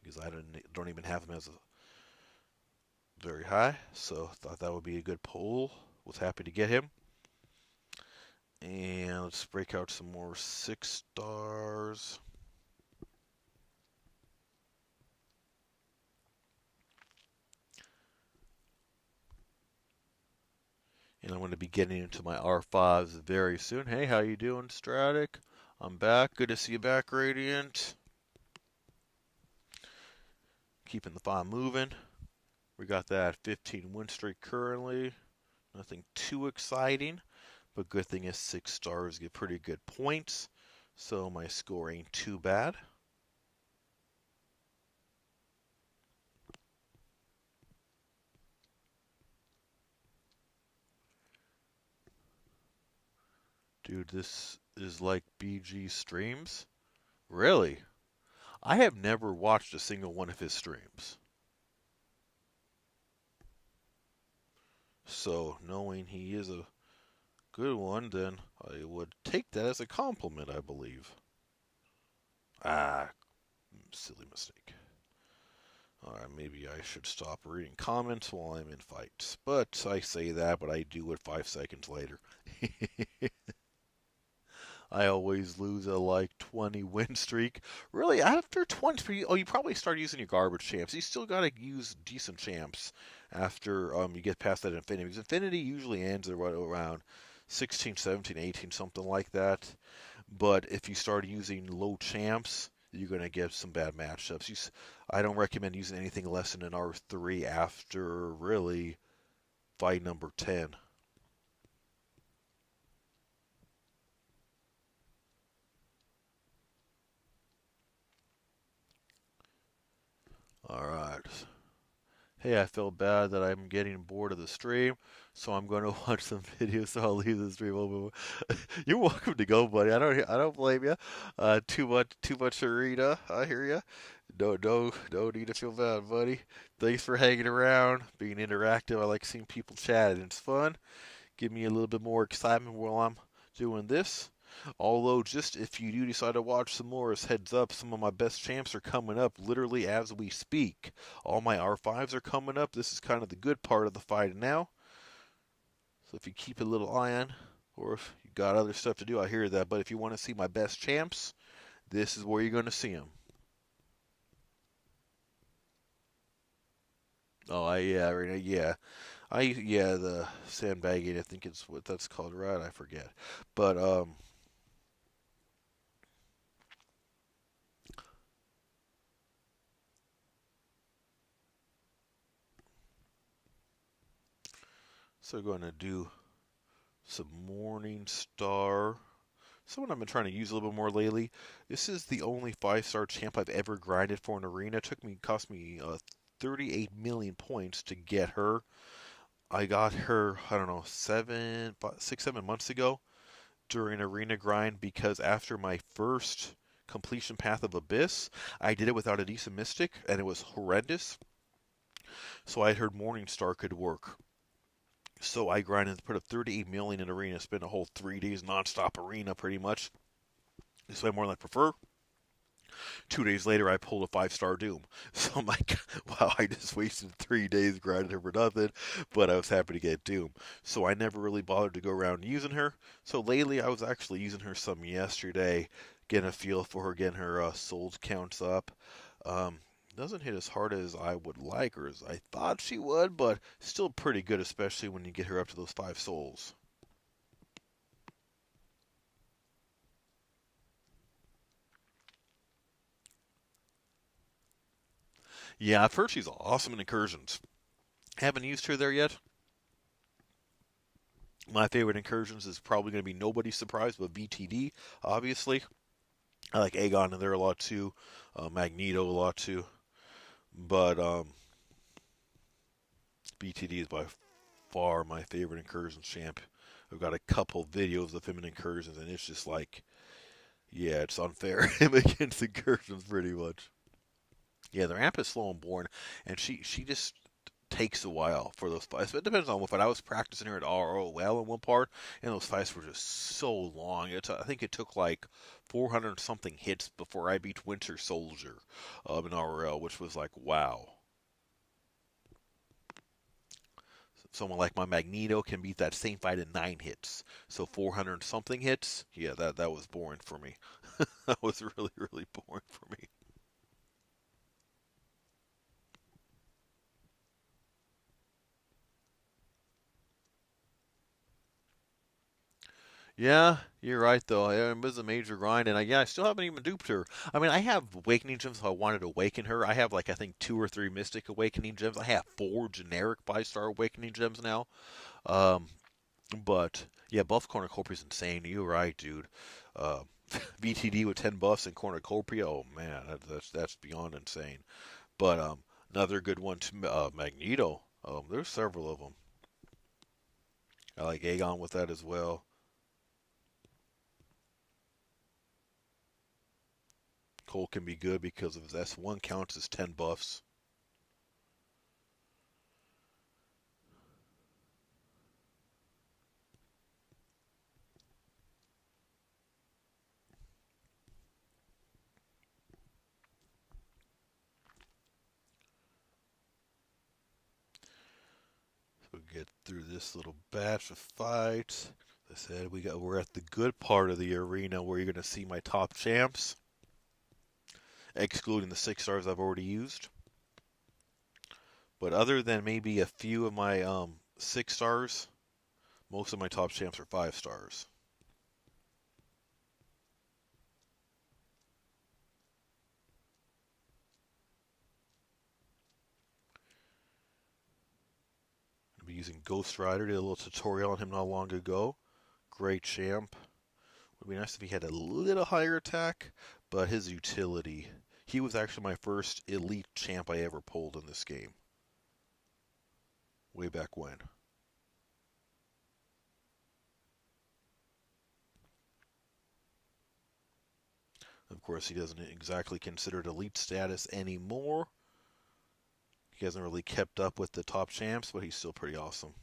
because I don't even have him as a very high, so thought that would be a good pull. Was happy to get him. And let's break out some more 6-stars. And I'm going to be getting into my R5s very soon. Hey, how you doing, Stratic? I'm back. Good to see you back, Radiant. Keeping the file moving. We got that 15 win streak currently. Nothing too exciting, but good thing is 6 stars get pretty good points, so my score ain't too bad. Dude, this is like BG streams? Really? I have never watched a single one of his streams. So, knowing he is a good one, then I would take that as a compliment, I believe. Ah, silly mistake. Alright, maybe I should stop reading comments while I'm in fights. But I say that, but I do it 5 seconds later. I always lose a like 20 win streak. Really, after 20, you probably start using your garbage champs. You still gotta use decent champs after you get past that infinity. Because infinity usually ends around 16, 17, 18, something like that. But if you start using low champs, you're gonna get some bad matchups. I don't recommend using anything less than an R3 after really fight number 10. Alright. Hey, I feel bad that I'm getting bored of the stream, so I'm going to watch some videos, so I'll leave the stream open. You're welcome to go, buddy. I don't blame you. Too much arena. I hear you. No need to feel bad, buddy. Thanks for hanging around, being interactive. I like seeing people chat, and it's fun. Give me a little bit more excitement while I'm doing this. Although, just if you do decide to watch some more, as heads up, some of my best champs are coming up literally as we speak. All my R5s are coming up. This is kind of the good part of the fight now. So if you keep a little eye on, or if you got other stuff to do, I hear that. But if you want to see my best champs, this is where you're going to see them. Oh, yeah, the sandbagging. I think it's what that's called, right? I forget, but so going to do some Morning Star. Someone I've been trying to use a little bit more lately. This is the only 5-star champ I've ever grinded for an arena. Cost me 38 million points to get her. I got her, I don't know, 7 months ago during arena grind because after my first completion path of Abyss, I did it without a decent mystic and it was horrendous. So I had heard Morningstar could work. So I grinded, put up 38 million in arena, spent a whole 3 days nonstop arena pretty much. This way more than I prefer. 2 days later, I pulled a 5-star Doom. So I'm like, wow, I just wasted 3 days grinding her for nothing, but I was happy to get Doom. So I never really bothered to go around using her. So lately, I was actually using her some yesterday, getting a feel for her, getting her souls counts up. Doesn't hit as hard as I would like or as I thought she would, but still pretty good, especially when you get her up to those 5 souls. Yeah, I've heard she's awesome in incursions. Haven't used her there yet. My favorite incursions is probably going to be Nobody's Surprise, but VTD, obviously. I like Aegon in there a lot too. Magneto a lot too. But BTD is by far my favorite incursions champ. I've got a couple videos of him in incursions, and it's just like, yeah, it's unfair him against incursions pretty much. Yeah, the ramp is slow and boring, and she just takes a while for those fights. But it depends on what fight. I was practicing her at ROL in one part, and those fights were just so long. I think it took like 400 something hits before I beat Winter Soldier in ROL, which was like, wow. Someone like my Magneto can beat that same fight in 9 hits. So 400 something hits, yeah, that was boring for me. That was really, really boring for me. Yeah, you're right though. It was a major grind, and yeah, I still haven't even duped her. I mean, I have awakening gems. If I wanted to awaken her, I have like I think 2 or 3 mystic awakening gems. I have 4 generic 5-star awakening gems now. Um, but yeah, buff cornucopia is insane. You're right, dude. Uh, VTD with 10 buffs and cornucopia. Oh man, that's beyond insane. But another good one to Magneto. There's several of them. I like Aegon with that as well. Cole can be good because of his S1 counts as 10 buffs. So get through this little batch of fights. As I said, we're at the good part of the arena where you're going to see my top champs, excluding the 6 stars I've already used. But other than maybe a few of my 6 stars, most of my top champs are 5 stars. I'll be using Ghost Rider. Did a little tutorial on him not long ago. Great champ. Would be nice if he had a little higher attack, but his utility. He was actually my first elite champ I ever pulled in this game. Way back when. Of course, he doesn't exactly consider it elite status anymore. He hasn't really kept up with the top champs, but he's still pretty awesome.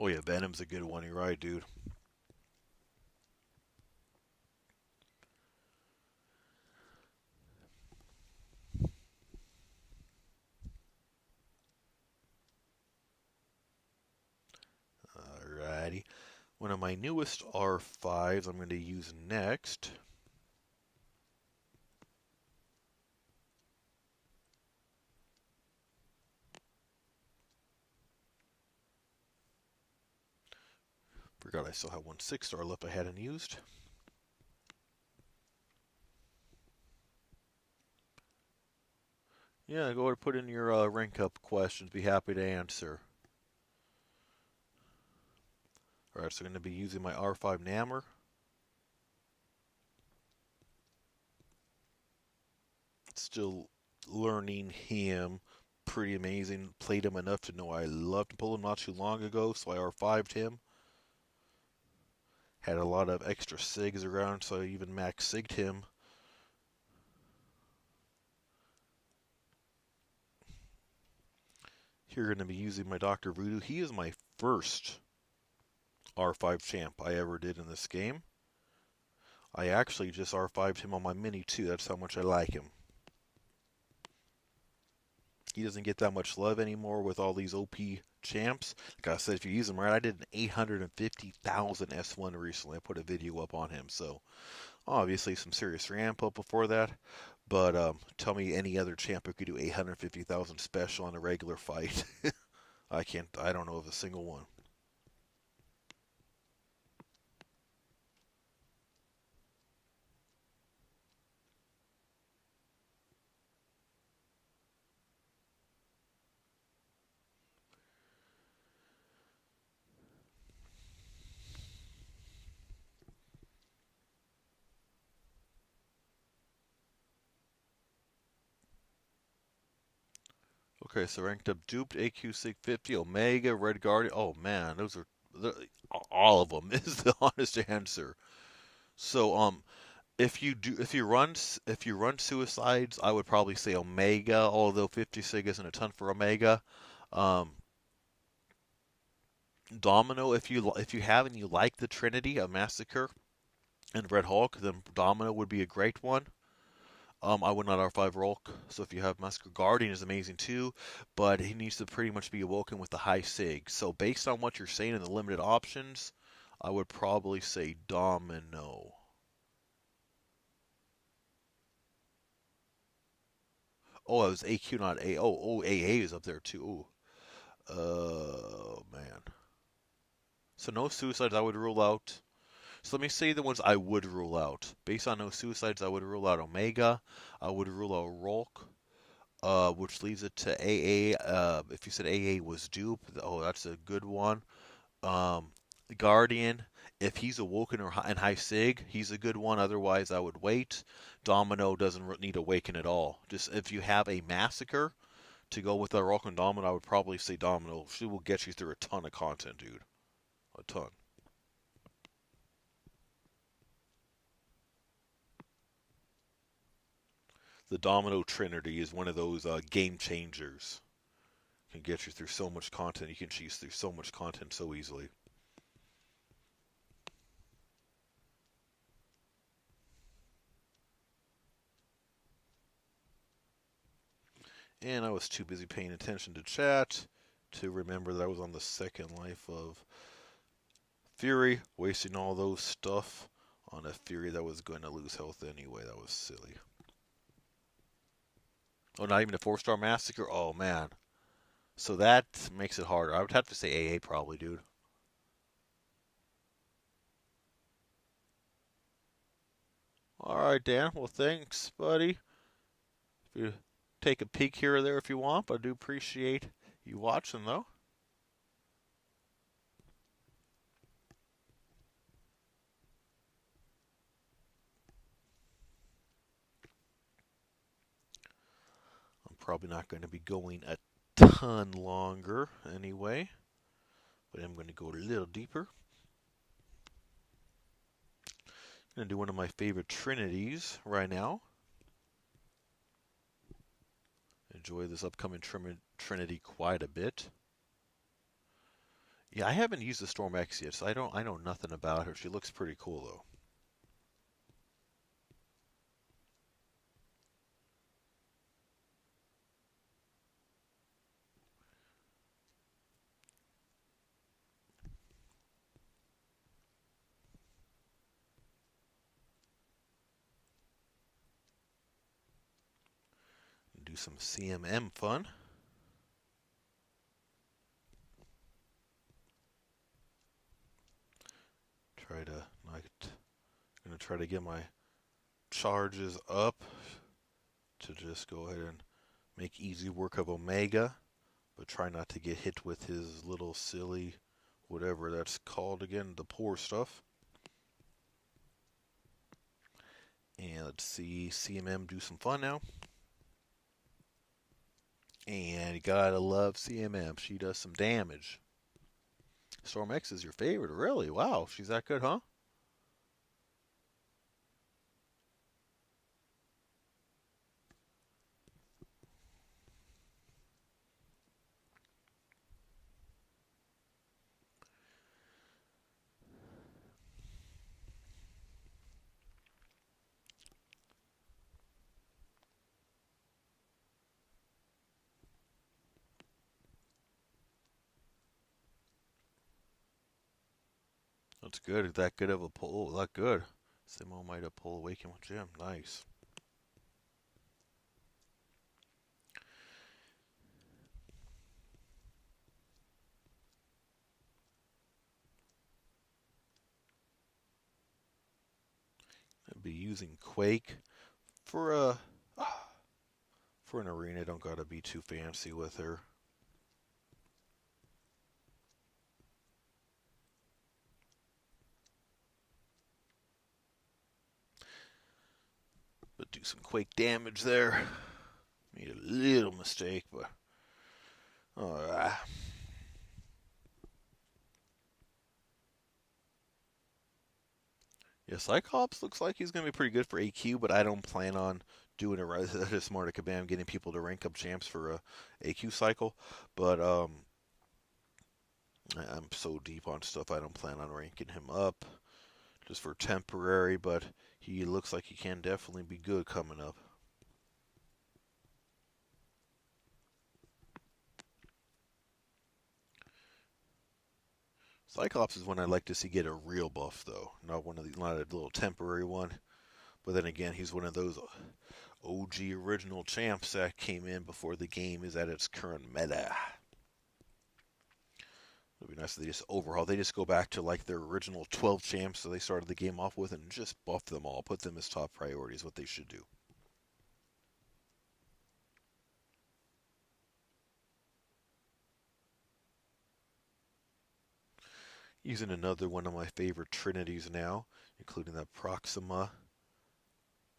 Oh yeah, Venom's a good one. You're right, dude. Alrighty. One of my newest R5s I'm going to use next. Forgot I still have one 6-star left I hadn't used. Yeah, go ahead and put in your rank up questions. Be happy to answer. Alright, so I'm going to be using my R5 Namor. Still learning him. Pretty amazing. Played him enough to know I loved to pull him not too long ago, so I R5'd him. Had a lot of extra SIGs around, so I even max SIG'd him. Here, going to be using my Dr. Voodoo. He is my first R5 champ I ever did in this game. I actually just R5'd him on my mini too. That's how much I like him. He doesn't get that much love anymore with all these OP champs. Like I said, if you use him right, I did an 850,000 S1 recently. I put a video up on him. So obviously some serious ramp up before that. But tell me any other champ who could do 850,000 special on a regular fight. I don't know of a single one. Okay, so ranked up duped, AQ Sig 50, Omega, Red Guardian. Oh man, all of them is the honest answer. So if you run suicides, I would probably say Omega, although 50 Sig isn't a ton for Omega. Um, Domino, if you have and you like the Trinity of Massacre and Red Hulk, then Domino would be a great one. I would not R5 Rolk. So if you have Massacre Guardian is amazing too, but he needs to pretty much be awoken with the high sig. So based on what you're saying and the limited options, I would probably say Domino. Oh, it was AQ, not A. AA is up there too. Man. So no suicides I would rule out. So let me say the ones I would rule out. Based on no suicides, I would rule out Omega. I would rule out Rolk. Which leaves it to AA. If you said AA was dupe, oh, that's a good one. Um, Guardian, if he's awoken or in high sig, he's a good one. Otherwise, I would wait. Domino doesn't need awaken at all. Just if you have a massacre to go with the Rolk and Domino, I would probably say Domino. She will get you through a ton of content, dude. A ton. The Domino Trinity is one of those game changers. Can get you through so much content. You can cheese through so much content so easily. And I was too busy paying attention to chat to remember that I was on the second life of Fury, wasting all those stuff on a Fury that was going to lose health anyway. That was silly. Oh, not even a 4-star Massacre? Oh, man. So that makes it harder. I would have to say AA probably, dude. Alright, Dan. Well, thanks, buddy. If you take a peek here or there if you want, but I do appreciate you watching, though. I'm probably not going to be going a ton longer anyway, but I'm going to go a little deeper. I'm going to do one of my favorite Trinities right now. Enjoy this upcoming Trinity quite a bit. Yeah, I haven't used the Storm X yet, so I know nothing about her. She looks pretty cool though. Do some CMM fun. Gonna try to get my charges up to just go ahead and make easy work of Omega, but try not to get hit with his little silly, whatever that's called again, the poor stuff. And let's see CMM do some fun now. And you gotta love CMM. She does some damage. Storm X is your favorite, really? Wow, she's that good, huh? That's good. That good of a pull. Oh, that good. Simo might have pulled Awaken with Jim. Nice. I'd be using Quake for an arena. Don't gotta be too fancy with her. But do some Quake damage there. Made a little mistake, but Uh, yeah, Cyclops looks like he's going to be pretty good for AQ, but I don't plan on doing it right. That is smart at Kabam, getting people to rank up champs for a AQ cycle. But I'm so deep on stuff, I don't plan on ranking him up just for temporary, but he looks like he can definitely be good coming up. Cyclops is one I'd like to see get a real buff though, not a little temporary one. But then again, he's one of those OG original champs that came in before the game is at its current meta. It'd be nice if they just overhaul. They just go back to like their original 12 champs that they started the game off with and just buff them all, put them as top priorities. What they should do. Using another one of my favorite trinities now, including that Proxima,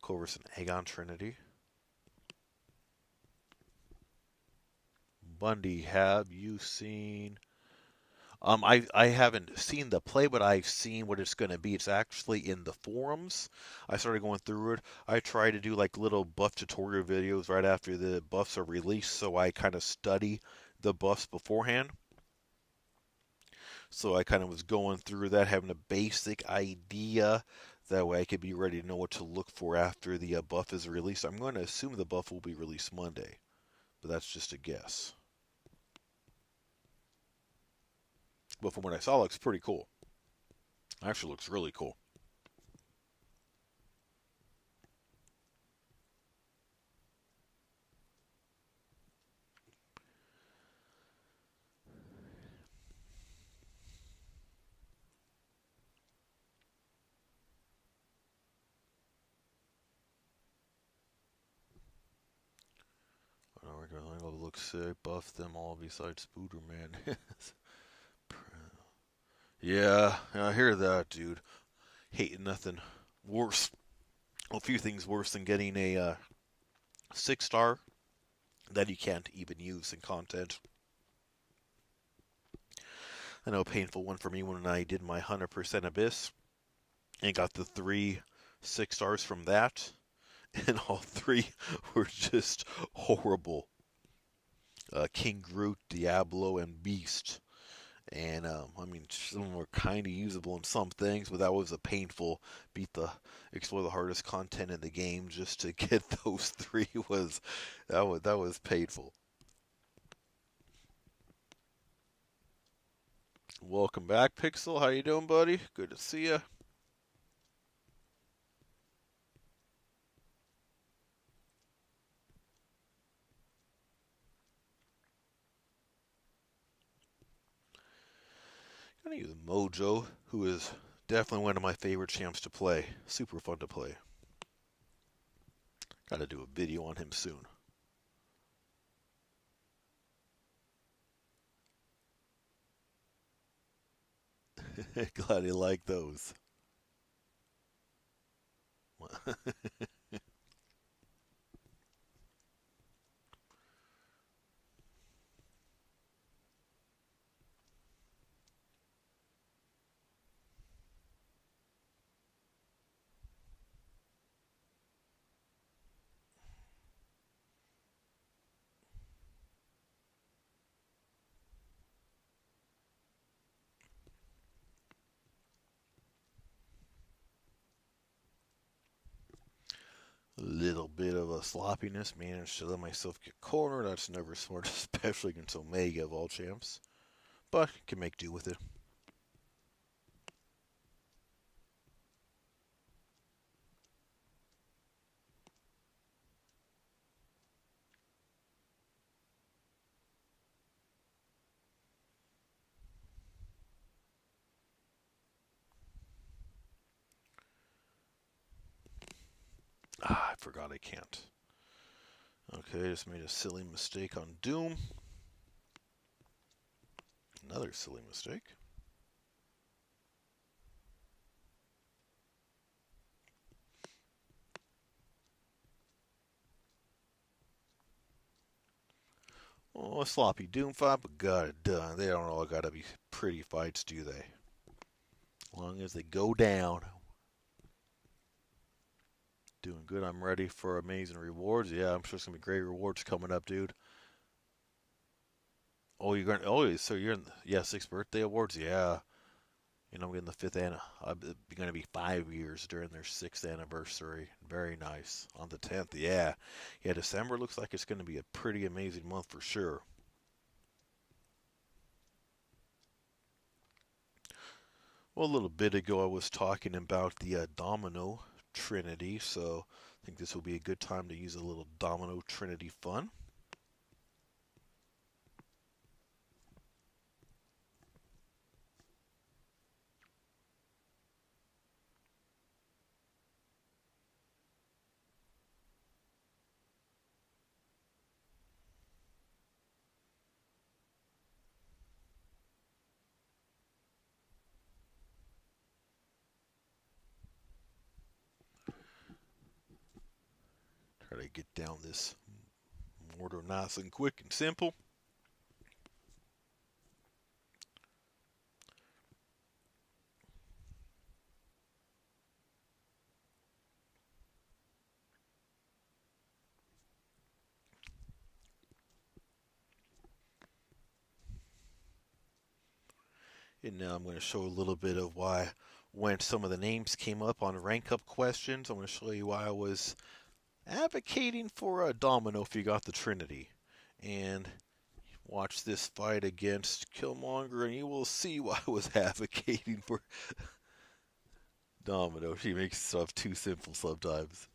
Corvus, and Aegon trinity. Bundy, have you seen? I haven't seen the play, but I've seen what it's going to be. It's actually in the forums. I started going through it. I try to do like little buff tutorial videos right after the buffs are released, so I kind of study the buffs beforehand. So I kind of was going through that, having a basic idea. That way I could be ready to know what to look for after the buff is released. I'm going to assume the buff will be released Monday, but that's just a guess. But from what I saw, it looks pretty cool. Actually looks really cool. It looks sick. Buff them all besides Spooderman. Yeah, I hear that, dude. Hating nothing worse. A few things worse than getting a 6-star that you can't even use in content. I know a painful one for me when I did my 100% Abyss and got the 3 6-stars from that, and all 3 were just horrible. King Groot, Diablo, and Beast. And I mean, some of them were kind of usable in some things, but that was a painful explore the hardest content in the game just to get those 3 was painful. Welcome back, Pixel. How you doing, buddy? Good to see you. Gonna use Mojo, who is definitely one of my favorite champs to play. Super fun to play. Gotta do a video on him soon. Glad you like those. Little bit of a sloppiness. Managed to let myself get cornered. That's never smart, especially against Omega of all champs. But can make do with it. Ah, I forgot I can't. Okay, just made a silly mistake on Doom. Another silly mistake. Oh, a sloppy Doom fight, but got it done. They don't all gotta be pretty fights, do they? As long as they go down. Doing good. I'm ready for amazing rewards. Yeah, I'm sure it's gonna be great rewards coming up, dude. Oh, you're gonna. Oh, so you're in. Yeah, sixth birthday awards. Yeah. I'm getting the fifth and it's going to be 5 years during their sixth anniversary. Very nice. On the 10th, yeah, yeah. December looks like it's going to be a pretty amazing month for sure. Well, a little bit ago I was talking about the Domino Trinity, so I think this will be a good time to use a little Domino Trinity fun. Try to get down this mortar nice and quick and simple. And now I'm going to show a little bit of why when some of the names came up on rank up questions, I'm going to show you why I was advocating for a Domino if you got the Trinity. And watch this fight against Killmonger and you will see why I was advocating for Domino. She makes stuff too simple sometimes.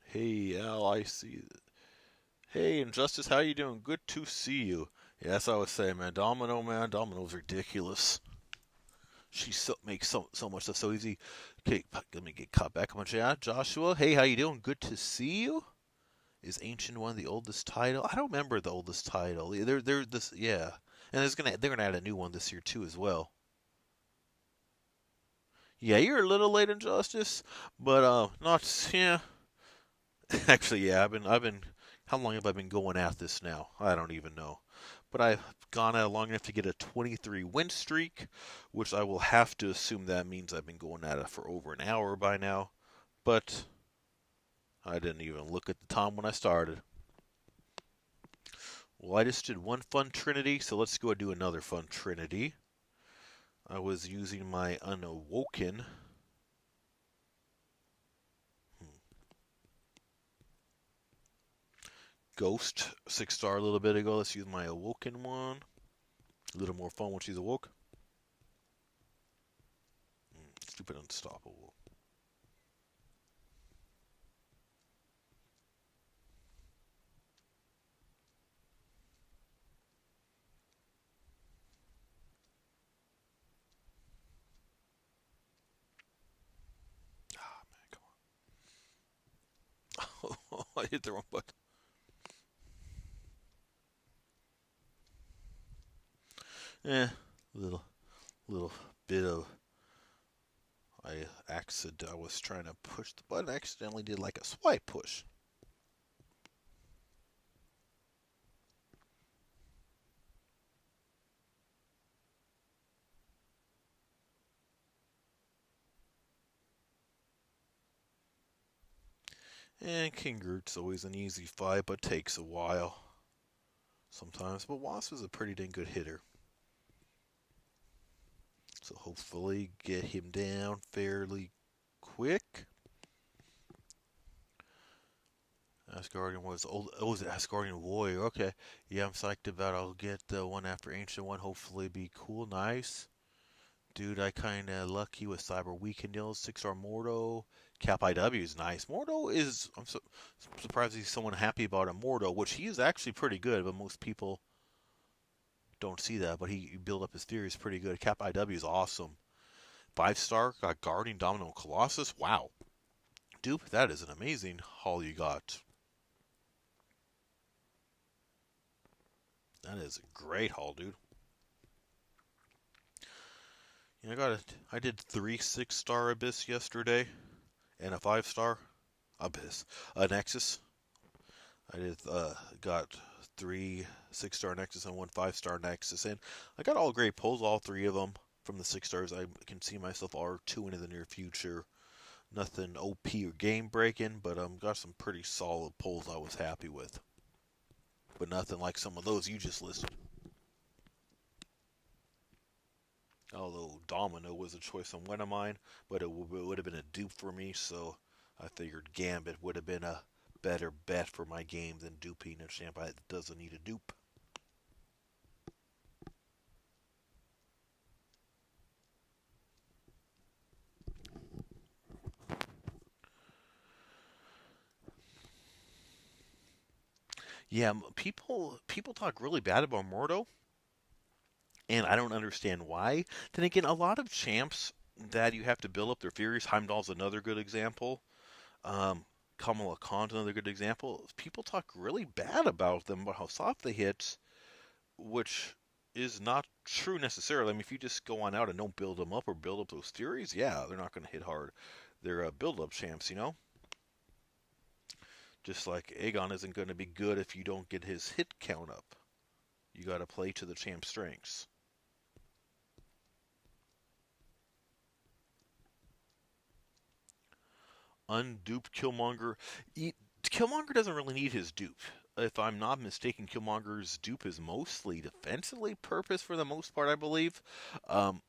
Hey, Al, I see. Hey, Injustice, how you doing? Good to see you. Yeah, that's what I was saying, man. Domino's ridiculous. Makes so much stuff so easy. Okay, let me get caught back on my chat. Joshua, hey, how you doing? Good to see you. Is Ancient One the oldest title? I don't remember the oldest title. They're this, yeah, and they're gonna add a new one this year too as well. Yeah, you're a little late in Justice, but not yeah. Actually, yeah, I've been. How long have I been going at this now? I don't even know. But I've gone at it long enough to get a 23 win streak, which I will have to assume that means I've been going at it for over an hour by now. But I didn't even look at the time when I started. Well, I just did one fun Trinity, so let's go do another fun Trinity. I was using my Unawoken. Ghost 6-star a little bit ago. Let's use my Awoken one. A little more fun when she's awoke. Stupid Unstoppable. Ah, man, come on. I hit the wrong button. Eh, little bit of I was trying to push the button. I accidentally did like a swipe push. And King Groot's always an easy fight, but takes a while sometimes. But Wasp is a pretty dang good hitter. So hopefully get him down fairly quick. Asgardian was old. Oh, was it Asgardian Warrior? Okay. Yeah, I'm psyched about it. I'll get the one after Ancient One. Hopefully be cool. Nice. Dude, I kinda lucky with Cyber Weekend deals. 6-star Mordo. Cap IW is nice. Mordo is. I'm surprised he's someone happy about a Mordo, which he is actually pretty good, but most people don't see that. But he built up his theory is pretty good. Cap IW is awesome. 5-star got Guardian Domino Colossus. Wow. Dupe, that is an amazing haul you got. That is a great haul, dude. I did 3 6-star Abyss yesterday, and a 5-star Abyss, a Nexus. I did got 3 6-star Nexus and 1 5-star Nexus, and I got all great pulls, all 3 of them from the 6 stars. I can see myself R2 in the near future. Nothing OP or game breaking, but got some pretty solid pulls I was happy with. But nothing like some of those you just listed. Although Domino was a choice on one of mine, but it would have been a dupe for me, so I figured Gambit would have been a better bet for my game than duping a champ that doesn't need a dupe. Yeah, people talk really bad about Mordo, and I don't understand why. Then again, a lot of champs that you have to build up their Furies, Heimdall's another good example. Um, Kamala Khan's another good example. People talk really bad about them, about how soft they hit, which is not true necessarily. I mean, if you just go on out and don't build them up or build up those Furies, yeah, they're not going to hit hard. They're build-up champs, you know? Just like Aegon isn't going to be good if you don't get his hit count up. You got to play to the champ's strengths. Unduped Killmonger. Killmonger doesn't really need his dupe. If I'm not mistaken, Killmonger's dupe is mostly defensively purpose for the most part, I believe. Um,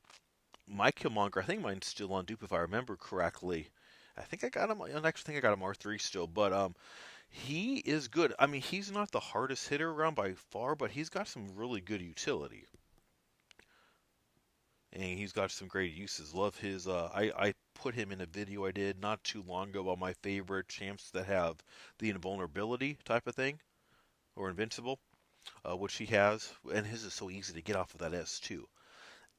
my Killmonger, I think mine's still on dupe if I remember correctly. I think I got him. I actually think I got him R3 still, but he is good. I mean, he's not the hardest hitter around by far, but he's got some really good utility. And he's got some great uses. Love his. I put him in a video I did not too long ago about my favorite champs that have the invulnerability type of thing or invincible, which he has, and his is so easy to get off of that S2.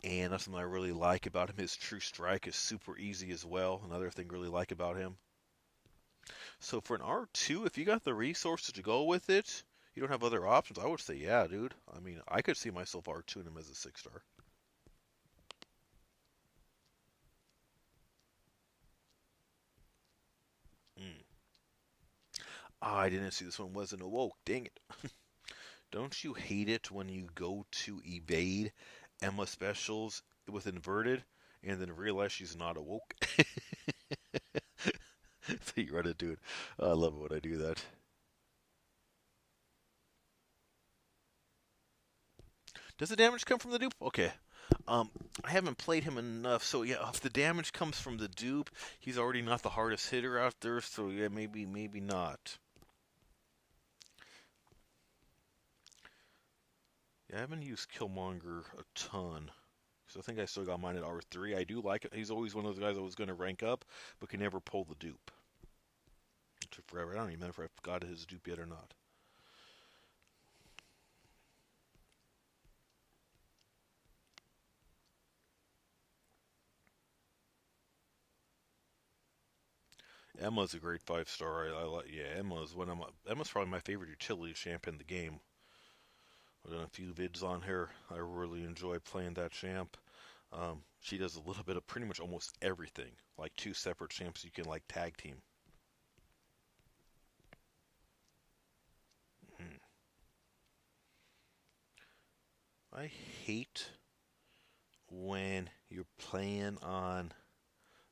And that's something I really like about him. His True Strike is super easy as well. Another thing I really like about him. So for an R2, if you got the resources to go with it, you don't have other options. I would say, yeah, dude. I mean, I could see myself R2ing him as a 6-star. Mm. Ah, I didn't see this one wasn't awoke. Dang it. Don't you hate it when you go to evade Emma specials with inverted and then realize she's not awoke? So you run into it. I love it when I do that. Does the damage come from the dupe? Okay. Um, I haven't played him enough, so yeah, if the damage comes from the dupe, he's already not the hardest hitter out there, so yeah, maybe not. Yeah, I haven't used Killmonger a ton. So I think I still got mine at R3. I do like it. He's always one of those guys I was going to rank up, but can never pull the dupe. It took forever. I don't even know if I've got his dupe yet or not. Emma's a great 5-star. I like. Yeah, Emma's probably my favorite utility champ in the game. I've done a few vids on her. I really enjoy playing that champ. She does a little bit of pretty much almost everything. Like 2 separate champs you can like tag team. Hmm. I hate when you're playing on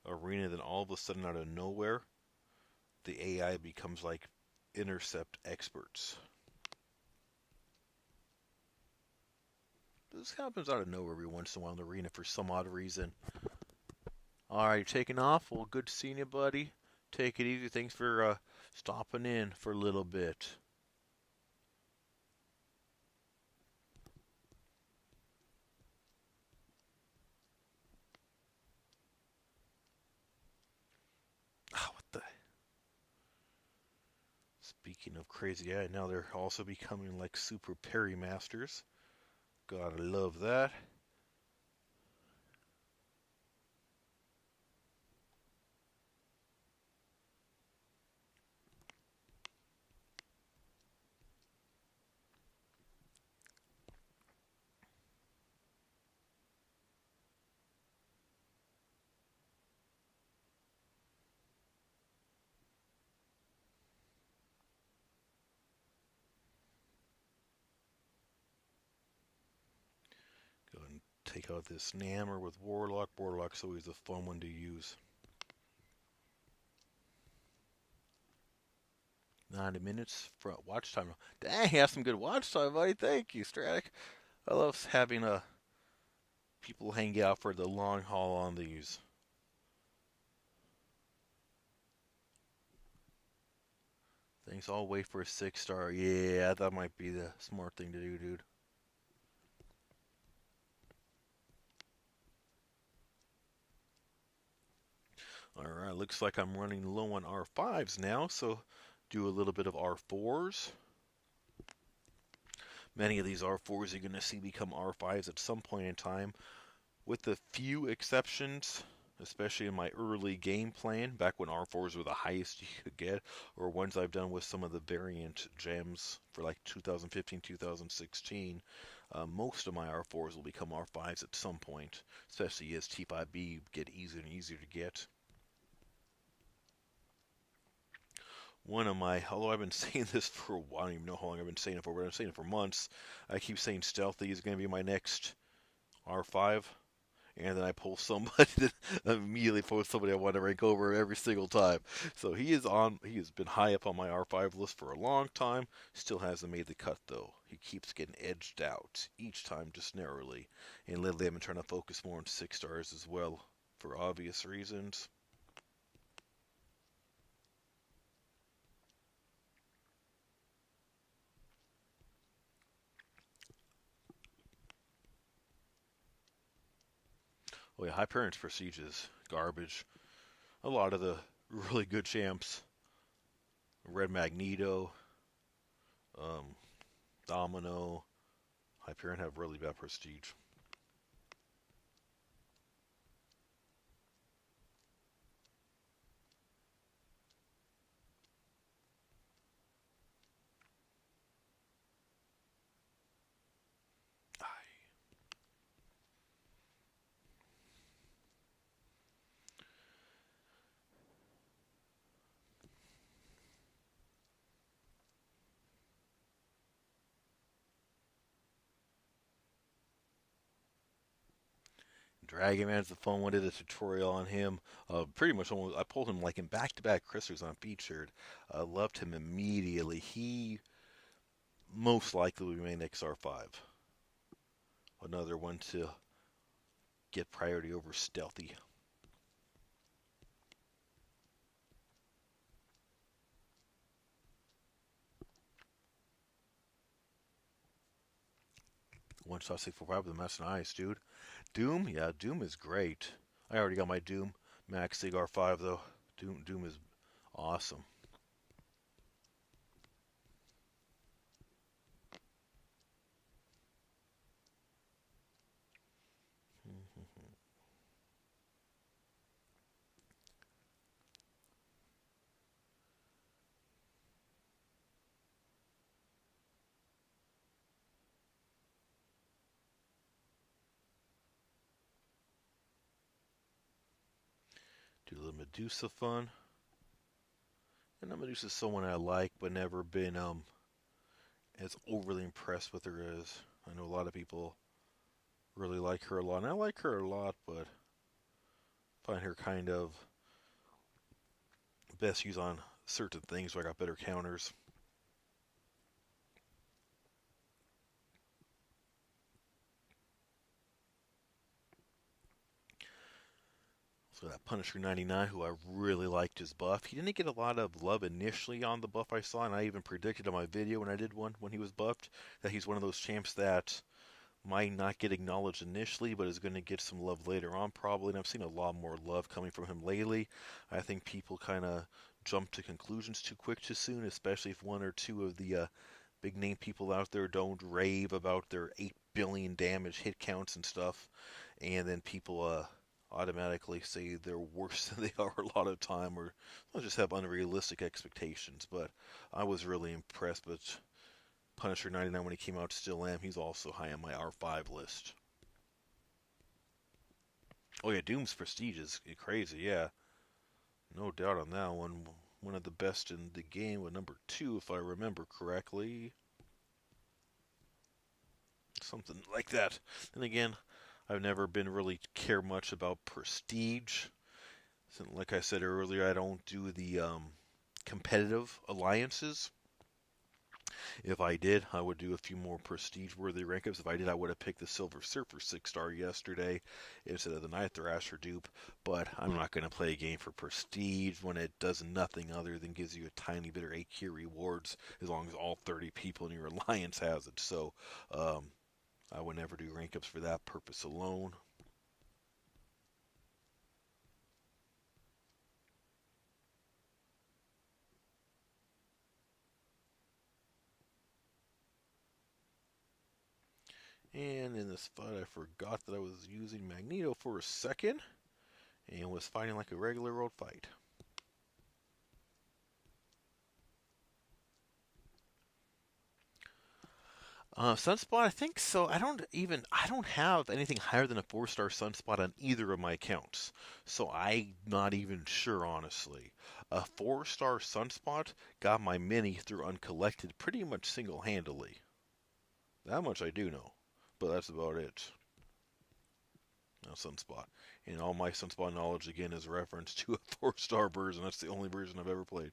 Arena, then all of a sudden out of nowhere, the AI becomes like intercept experts. This happens out of nowhere every once in a while in the arena for some odd reason. Alright, taking off. Well, good seeing you, buddy. Take it easy. Thanks for stopping in for a little bit. Ah, what the? Speaking of crazy, yeah, now they're also becoming like super parry masters. Gotta love that. take out this Nammer with Warlock. Warlock's always a fun one to use. 90 minutes front watch time. Dang, you have some good watch time, buddy. Thank you, Stratic. I love having people hang out for the long haul on these. Thanks. I'll wait for a 6-star. Yeah, that might be the smart thing to do, dude. Alright, looks like I'm running low on R5s now, so do a little bit of R4s. Many of these R4s you're going to see become R5s at some point in time, with a few exceptions, especially in my early game plan, back when R4s were the highest you could get, or ones I've done with some of the variant gems for like 2015, 2016. Most of my R4s will become R5s at some point, especially as T5B get easier and easier to get. One of my, although I've been saying this for a while, I don't even know how long I've been saying it for, but I've been saying it for months. I keep saying Stealthy is going to be my next R5, and then I pull somebody that immediately post somebody I want to rank over every single time. So he has been high up on my R5 list for a long time. Still hasn't made the cut though. He keeps getting edged out each time, just narrowly. And lately I've been trying to focus more on 6-stars as well, for obvious reasons. Oh yeah, Hyperion's Prestige is garbage. A lot of the really good champs, Red Magneto, Domino, Hyperion have really bad prestige. Dragon Man's the fun one. Did a tutorial on him. Pretty much almost, I pulled him like in back-to-back Crystals on featured. Loved him immediately. He most likely will be my next R5. Another one to get priority over Stealthy. One shot 645 with the Master Nice, dude. Doom, yeah, Doom is great. I already got my Doom Max Sig R5 though. Doom is awesome. Do a little Medusa fun. And Medusa's someone I like, but never been as overly impressed with her as I know a lot of people really like her a lot. And I like her a lot, but find her kind of best used on certain things where I got better counters. So that Punisher 99, who I really liked his buff. He didn't get a lot of love initially on the buff I saw, and I even predicted on my video when I did one when he was buffed that he's one of those champs that might not get acknowledged initially, but is going to get some love later on probably. And I've seen a lot more love coming from him lately. I think people kind of jump to conclusions too quick too soon, especially if one or two of the big name people out there don't rave about their 8 billion damage hit counts and stuff, and then people automatically say they're worse than they are a lot of time, or they'll just have unrealistic expectations. But I was really impressed with Punisher 99 when he came out. Still am. He's also high on my R5 list. Oh yeah, Doom's Prestige is crazy. Yeah, no doubt on that one. One of the best in the game, with number 2 if I remember correctly. Something like that. And again, I've never been really care much about prestige. Like I said earlier, I don't do the competitive alliances. If I did, I would do a few more prestige-worthy rank ups. If I did, I would have picked the Silver Surfer 6-star yesterday instead of the Night Thrasher dupe. But I'm not going to play a game for prestige when it does nothing other than gives you a tiny bit of AQ rewards as long as all 30 people in your alliance has it. So I would never do rank ups for that purpose alone. And in this fight, I forgot that I was using Magneto for a second and was fighting like a regular road fight. Sunspot, I think so. I don't have anything higher than a 4-star Sunspot on either of my accounts. So I'm not even sure, honestly. A 4-star Sunspot got my mini through Uncollected pretty much single-handedly. That much I do know. But that's about it. No, Sunspot. And all my Sunspot knowledge, again, is reference to a 4-star version. That's the only version I've ever played.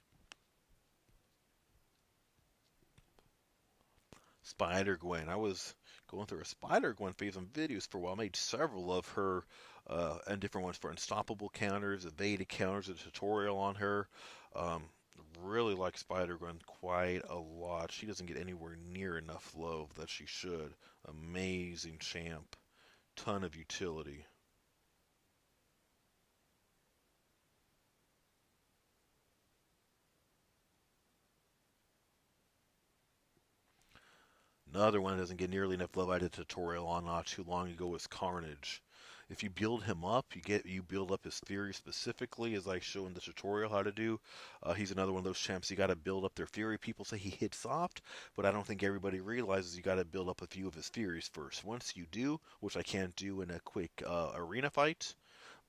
Spider-Gwen. I was going through a Spider-Gwen phase on videos for a while. I made several of her and different ones for unstoppable counters, evaded counters, a tutorial on her. Um, really like Spider-Gwen quite a lot. She doesn't get anywhere near enough love that she should. Amazing champ. Ton of utility. Another one that doesn't get nearly enough love I did a tutorial on not too long ago was Carnage. If you build him up, you build up his Fury specifically, as I show in the tutorial how to do. He's another one of those champs you got to build up their Fury. People say he hits soft, but I don't think everybody realizes you got to build up a few of his Furies first. Once you do, which I can't do in a quick arena fight,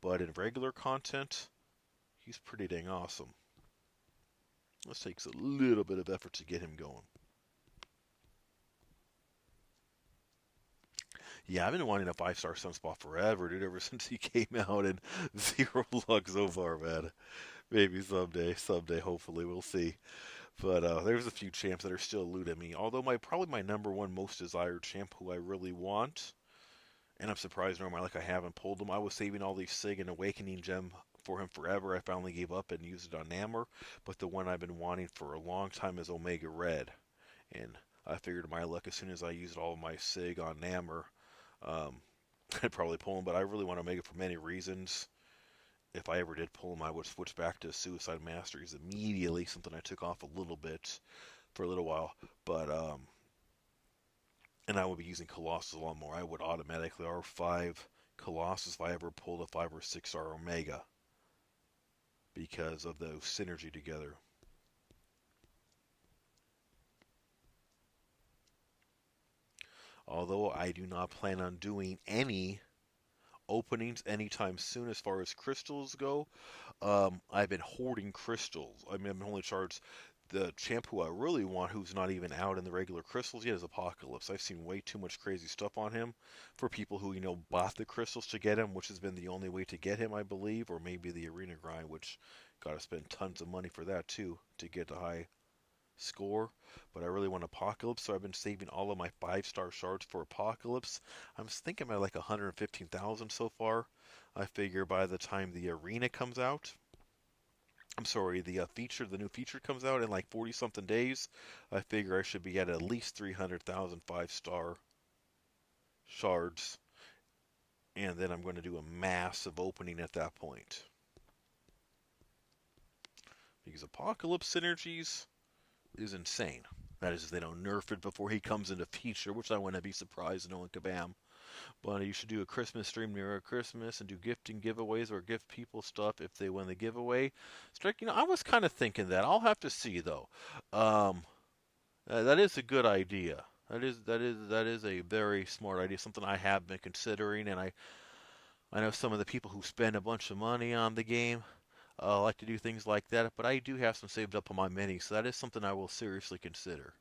but in regular content, he's pretty dang awesome. This takes a little bit of effort to get him going. Yeah, I've been wanting a 5-star Sunspot forever, dude, ever since he came out, and zero luck so far, man. Maybe someday, hopefully, we'll see. But there's a few champs that are still eluding me. Although probably my number one most desired champ, who I really want, and I'm surprised normally like I haven't pulled him. I was saving all these Sig and Awakening Gem for him forever. I finally gave up and used it on Namor, but the one I've been wanting for a long time is Omega Red, and I figured my luck as soon as I used all of my Sig on Namor. Um, I'd probably pull him, but I really want Omega for many reasons. If I ever did pull him, I would switch back to Suicide Masteries immediately, something I took off a little bit for a little while. But and I would be using Colossus a lot more. I would automatically R5 Colossus if I ever pulled a 5 or 6-star Omega because of the synergy together. Although I do not plan on doing any openings anytime soon as far as crystals go. I've been hoarding crystals. I mean, I've only charged the champ who I really want, who's not even out in the regular crystals yet, is Apocalypse. I've seen way too much crazy stuff on him for people who, bought the crystals to get him, which has been the only way to get him, I believe, or maybe the arena grind, which gotta spend tons of money for that too to get a high score, but I really want Apocalypse, so I've been saving all of my 5-star shards for Apocalypse. I'm thinking about like 115,000 so far. I figure by the time the arena comes out, I'm sorry, the new feature comes out in like 40 something days, I figure I should be at least 300,000 5-star shards, and then I'm going to do a massive opening at that point. Because Apocalypse synergies is insane. That is, if they don't nerf it before he comes into feature, which I wouldn't be surprised knowing Kabam. But you should do a Christmas stream near Christmas and do gifting giveaways or gift people stuff if they win the giveaway. Strike, I was kind of thinking that. I'll have to see though. That is a good idea. That is a very smart idea. Something I have been considering, and I know some of the people who spend a bunch of money on the game like to do things like that, but I do have some saved up on my mini, so that is something I will seriously consider.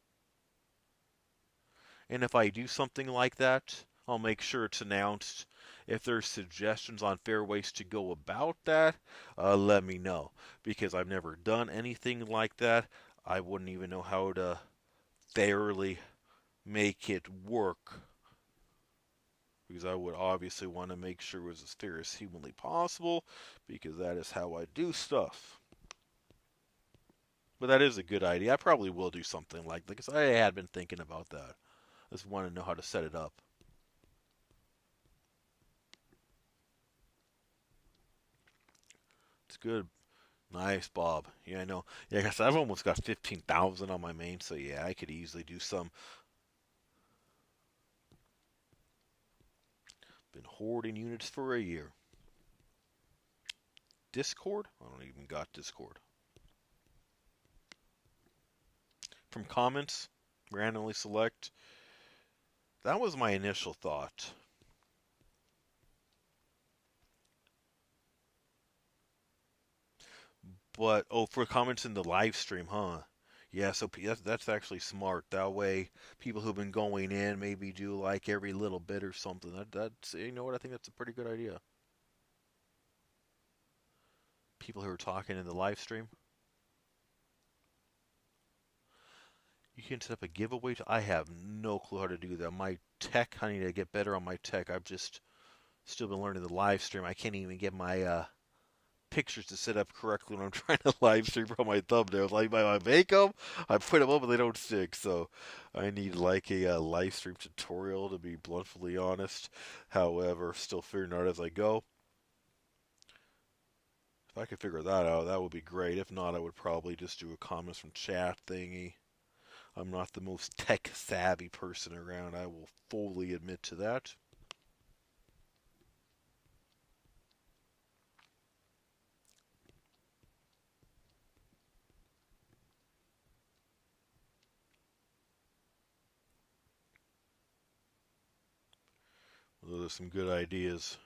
And if I do something like that, I'll make sure it's announced. If there's suggestions on fair ways to go about that, let me know. Because I've never done anything like that. I wouldn't even know how to fairly make it work. Because I would obviously want to make sure it was as fair as humanly possible. Because that is how I do stuff. But that is a good idea. I probably will do something like that. Because I had been thinking about that. I just want to know how to set it up. It's good. Nice, Bob. Yeah, I know. Yeah, I guess I've almost got 15,000 on my main, so yeah, I could easily do some. Been hoarding units for a year. Discord? I don't even got Discord. From comments, randomly select. That was my initial thought. But, oh, for comments in the live stream, huh? Yeah, so that's actually smart. That way, people who've been going in maybe do like every little bit or something. That's, you know what? I think that's a pretty good idea. People who are talking in the live stream. You can set up a giveaway. I have no clue how to do that. My tech, I need to get better on my tech. I've just still been learning the live stream. I can't even get my pictures to set up correctly when I'm trying to live stream from my thumbnails. Like I make them, I put them up, and they don't stick. So I need like a live stream tutorial to be bluntly honest. However, still figuring out as I go. If I could figure that out, that would be great. If not, I would probably just do a comments from chat thingy. I'm not the most tech savvy person around. I will fully admit to that. Those are some good ideas.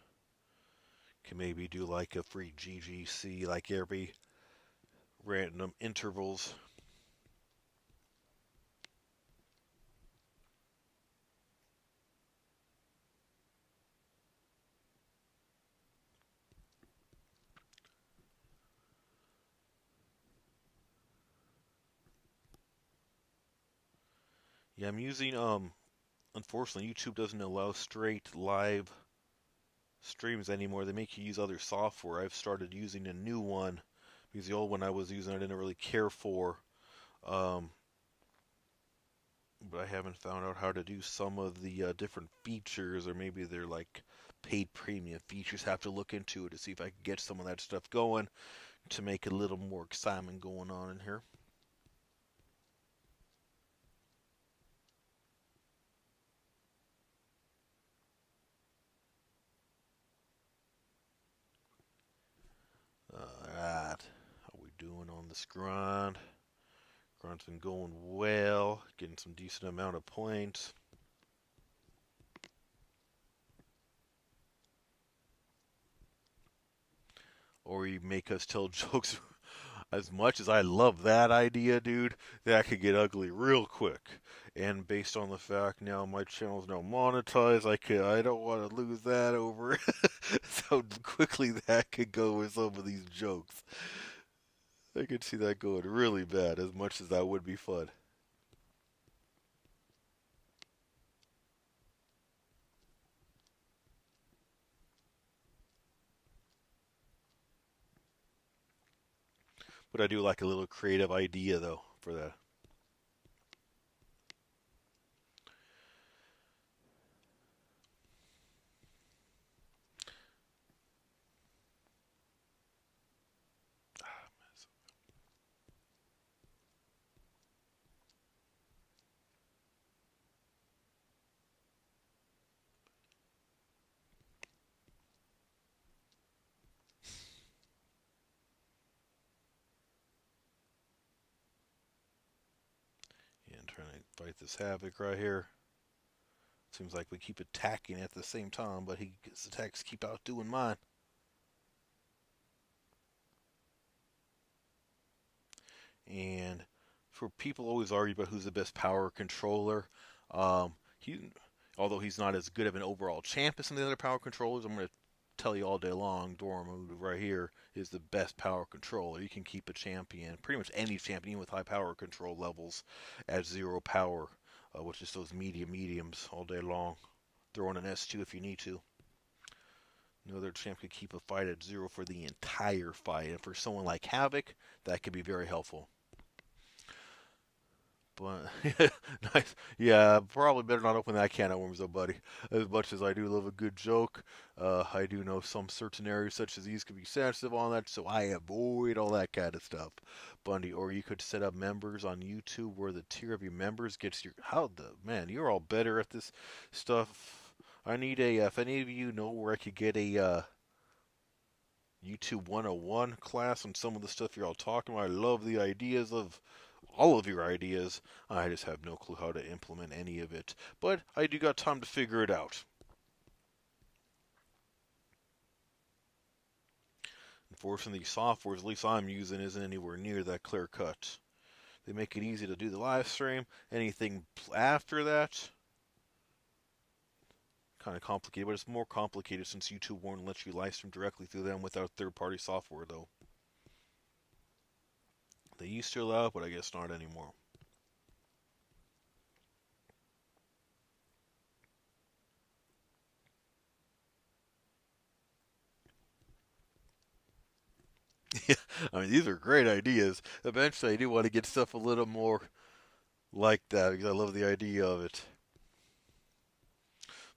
Can maybe do like a free GGC like every random intervals. Yeah, I'm using unfortunately YouTube doesn't allow straight live streams anymore. They make you use other software. I've started using a new one because the old one I was using I didn't really care for. Um, but I haven't found out how to do some of the different features, or maybe they're like paid premium features. Have to look into it to see if I can get some of that stuff going to make a little more excitement going on in here. Alright, how we doing on this grind? Grind's been going well, getting some decent amount of points. Or you make us tell jokes. As much as I love that idea, dude, that could get ugly real quick. And based on the fact now my channel's now monetized, I don't want to lose that over so quickly that could go with some of these jokes. I could see that going really bad, as much as that would be fun. But I do like a little creative idea though for that. Yeah, and trying to fight this havoc right here. Seems like we keep attacking at the same time, but his attacks keep outdoing mine. And for people always argue about who's the best power controller, he Although he's not as good of an overall champ as some of the other power controllers, I'm going to tell you all day long, Dortmund right here is the best power controller. You can keep a champion, pretty much any champion with high power control levels, at 0 power, which is those mediums all day long. Throw in an S2 if you need to. No other champ could keep a fight at 0 for the entire fight. And for someone like Havoc, that could be very helpful. But nice. Yeah, probably better not open that can of worms, though, buddy. As much as I do love a good joke, I do know some certain areas such as these could be sensitive on that, so I avoid all that kind of stuff, Bundy. Or you could set up members on YouTube where the tier of your members gets your. How the man? You're all better at this stuff. I need a. If any of you know where I could get a YouTube 101 class on some of the stuff you're all talking about, I love the ideas of all of your ideas. I just have no clue how to implement any of it. But I do got time to figure it out. Unfortunately, the softwares, at least I'm using, isn't anywhere near that clear cut. They make it easy to do the live stream. Anything after that, kind of complicated, but it's more complicated since YouTube won't let you live stream directly through them without third-party software, though. They used to allow it, but I guess not anymore. Yeah, I mean, these are great ideas. Eventually, I do want to get stuff a little more like that because I love the idea of it.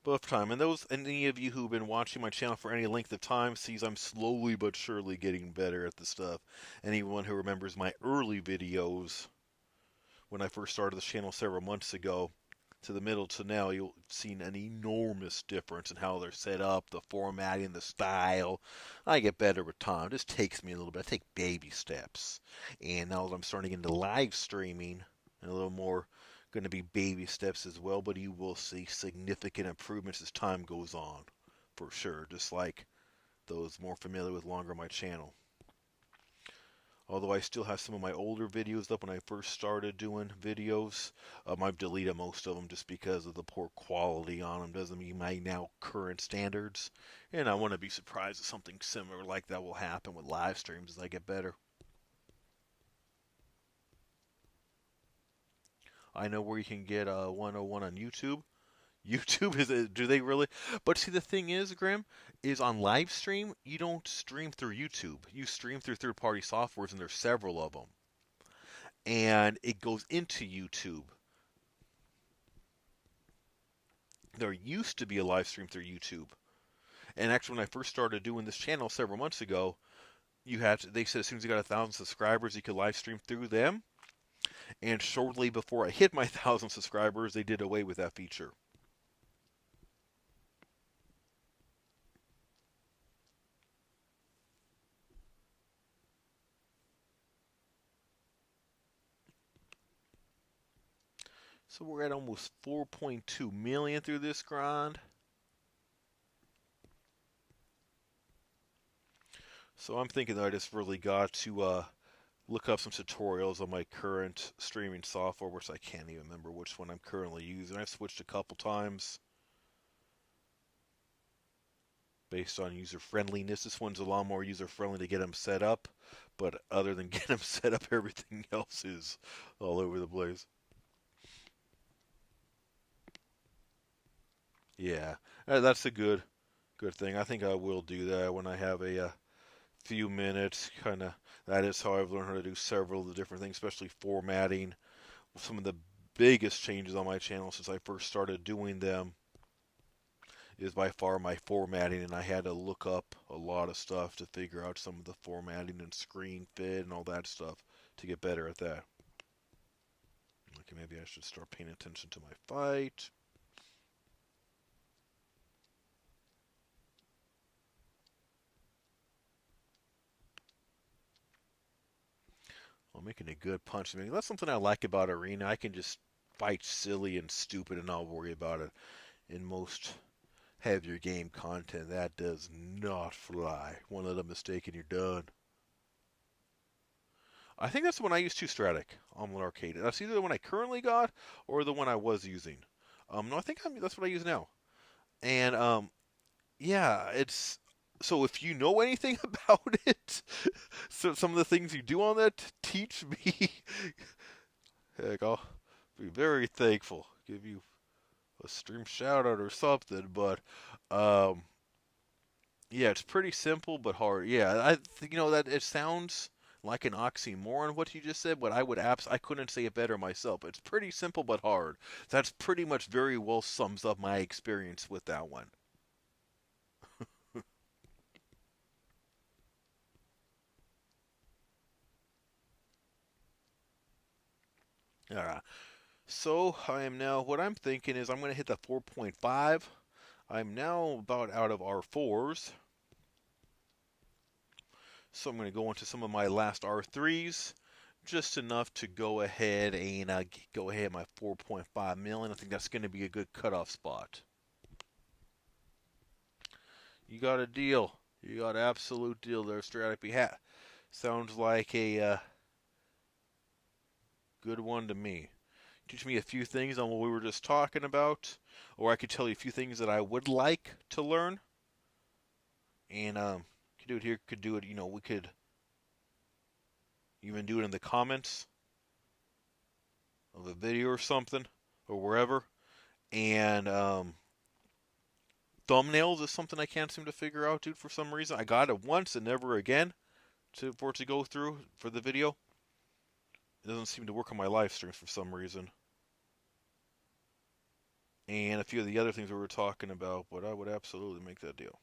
Both time, and those any of you who've been watching my channel for any length of time sees I'm slowly but surely getting better at the stuff. Anyone who remembers my early videos when I first started this channel several months ago to the middle to now, you'll have seen an enormous difference in how they're set up, the formatting, the style. I get better with time. It just takes me a little bit. I take baby steps. And now that I'm starting into live streaming, and a little more going to be baby steps as well, but you will see significant improvements as time goes on, for sure, just like those more familiar with longer my channel. Although I still have some of my older videos up when I first started doing videos. I've deleted most of them just because of the poor quality on them. Doesn't meet my now current standards. And I want to be surprised if something similar like that will happen with live streams as I get better. I know where you can get 101 on YouTube. YouTube do they really? But see, the thing is, Grim, is on live stream, you don't stream through YouTube. You stream through third-party softwares, and there's several of them. And it goes into YouTube. There used to be a live stream through YouTube. And actually, when I first started doing this channel several months ago, they said as soon as you got 1,000 subscribers, you could live stream through them. And shortly before I hit my 1,000 subscribers, they did away with that feature. So we're at almost 4.2 million through this grind. So I'm thinking that I just really got to look up some tutorials on my current streaming software, which I can't even remember which one I'm currently using. I've switched a couple times based on user friendliness. This one's a lot more user friendly to get them set up, but other than getting them set up, everything else is all over the place. Yeah, that's a good thing. I think I will do that when I have a few minutes. Kind of that is how I've learned how to do several of the different things, especially formatting. Some of the biggest changes on my channel since I first started doing them is by far my formatting, and I had to look up a lot of stuff to figure out some of the formatting and screen fit and all that stuff to get better at that. Okay, maybe I should start paying attention to my fight. I'm making a good punch. I mean, that's something I like about Arena. I can just fight silly and stupid and not worry about it. In most heavier game content, that does not fly. One little mistake and you're done. I think that's the one I use too, Stratic on Arcade. That's either the one I currently got or the one I was using. No, I think that's what I use now. And yeah, it's so if you know anything about it, so some of the things you do on that, teach me. Heck, I'll be very thankful. Give you a stream shout out or something. But um, yeah, it's pretty simple but hard. Yeah, that it sounds like an oxymoron what you just said, but I couldn't say it better myself. It's pretty simple but hard. That's pretty much very well sums up my experience with that one. All right. So I am now. What I'm thinking is I'm going to hit the 4.5. I'm now about out of R4s, so I'm going to go into some of my last R3s, just enough to go ahead and go ahead my 4.5 million. I think that's going to be a good cutoff spot. You got a deal. You got an absolute deal there, Strategy Hat. Sounds like a good one to me. Teach me a few things on what we were just talking about, or I could tell you a few things that I would like to learn. And could do it here, could do it. We could even do it in the comments of a video or something, or wherever. And thumbnails is something I can't seem to figure out, dude. For some reason, I got it once and never again for it to go through for the video. It doesn't seem to work on my live streams for some reason. And a few of the other things we were talking about, but I would absolutely make that deal.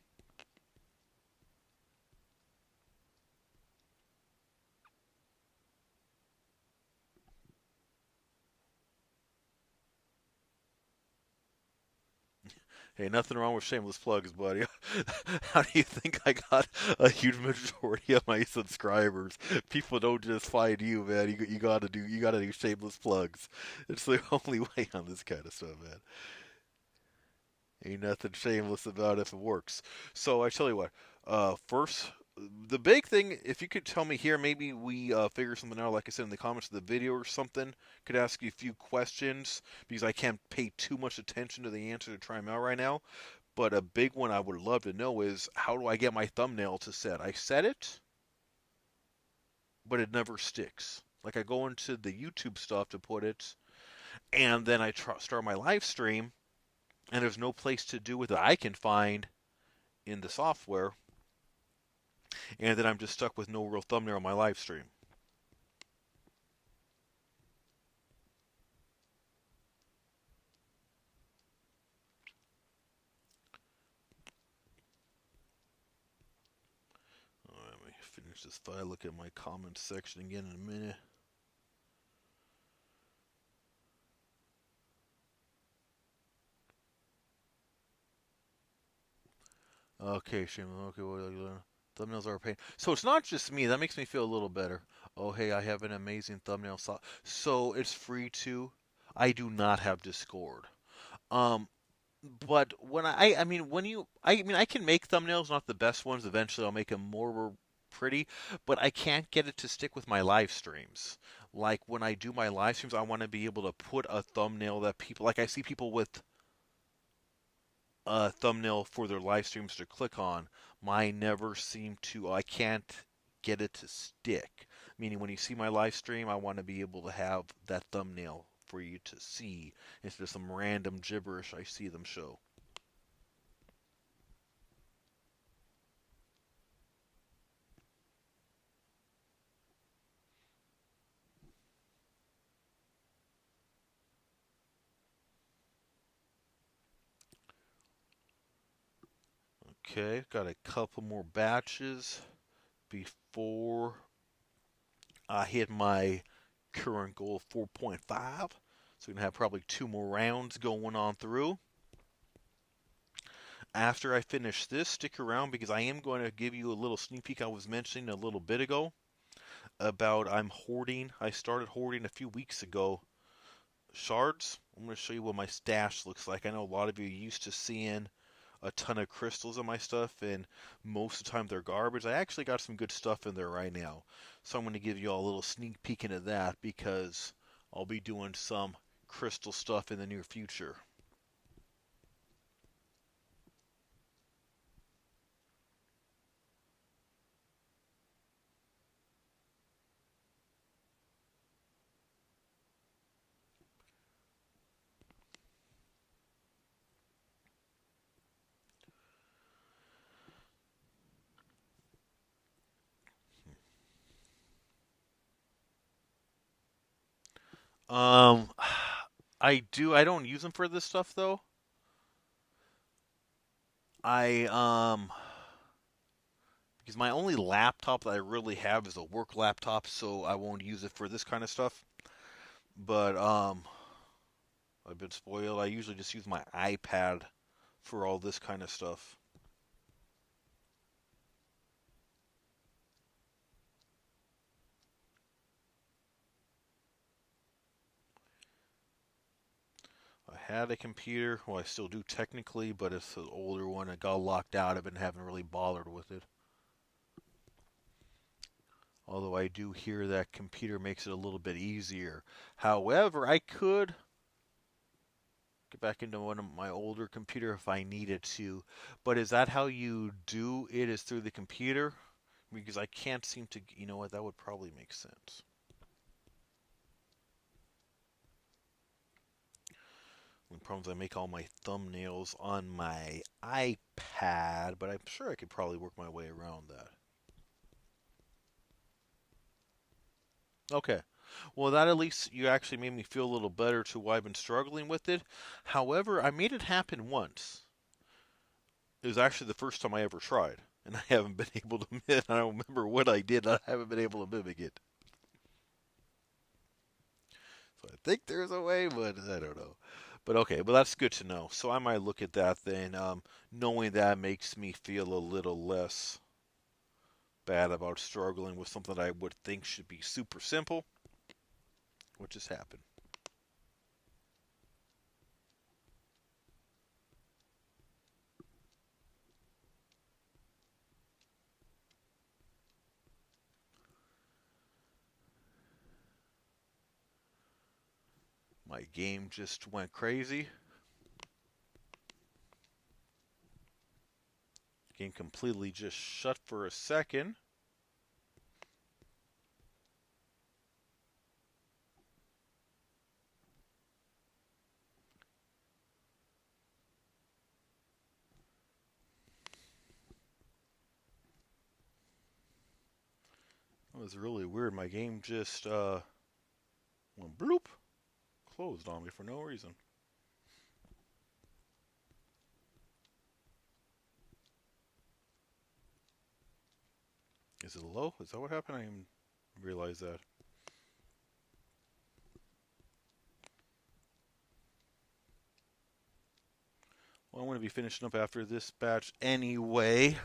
Hey, nothing wrong with shameless plugs, buddy. How do you think I got a huge majority of my subscribers? People don't just find you, man. You gotta do shameless plugs. It's the only way on this kind of stuff, man. Ain't nothing shameless about it if it works. So I tell you what. First, the big thing, if you could tell me here, maybe we figure something out, like I said in the comments of the video or something. Could ask you a few questions because I can't pay too much attention to the answer to try them out right now. But a big one I would love to know is how do I get my thumbnail to set? I set it, but it never sticks. Like I go into the YouTube stuff to put it, and then I start my live stream, and there's no place to do it that I can find in the software, and then I'm just stuck with no real thumbnail on my live stream. All right, let me finish this file. Look at my comments section again in a minute. Okay, Shane. Okay, what are you learning? Thumbnails are a pain. So it's not just me. That makes me feel a little better. Oh, hey, I have an amazing thumbnail. So it's free too. I do not have Discord. Um, but when I mean, I can make thumbnails, not the best ones. Eventually, I'll make them more pretty, but I can't get it to stick with my live streams. Like when I do my live streams, I want to be able to put a thumbnail that people like. I see people with a thumbnail for their live streams to click on. Mine never seem to. I can't get it to stick. Meaning, when you see my live stream, I want to be able to have that thumbnail for you to see instead of some random gibberish I see them show. Okay, got a couple more batches before I hit my current goal of 4.5. So we're gonna have probably two more rounds going on through. After I finish this, stick around because I am going to give you a little sneak peek I was mentioning a little bit ago about I'm hoarding. I started hoarding a few weeks ago shards. I'm going to show you what my stash looks like. I know a lot of you are used to seeing a ton of crystals in my stuff, and most of the time they're garbage. I actually got some good stuff in there right now. So I'm going to give you all a little sneak peek into that because I'll be doing some crystal stuff in the near future. Um, I do. I don't use them for this stuff though. I because my only laptop that I really have is a work laptop, so I won't use it for this kind of stuff. But I've been spoiled. I usually just use my iPad for all this kind of stuff. I had a computer. Well, I still do technically, but it's an older one. It got locked out. I've been haven't really bothered with it. Although I do hear that computer makes it a little bit easier. However, I could get back into one of my older computer if I needed to. But is that how you do it? Is through the computer? Because I can't seem to. You know what? That would probably make sense. The problem is I make all my thumbnails on my iPad, but I'm sure I could probably work my way around that. Okay. Well, that at least you actually made me feel a little better to why I've been struggling with it. However, I made it happen once. It was actually the first time I ever tried, and I haven't been able to. I don't remember what I did. I haven't been able to mimic it. So I think there's a way, but I don't know. But okay, but that's good to know. So I might look at that then. Knowing that makes me feel a little less bad about struggling with something that I would think should be super simple, which has happened. My game just went crazy. Game completely just shut for a second. It was really weird. My game just went bloop, closed on me for no reason. Is it low? Is that what happened? I didn't realize that. Well, I'm going to be finishing up after this batch anyway.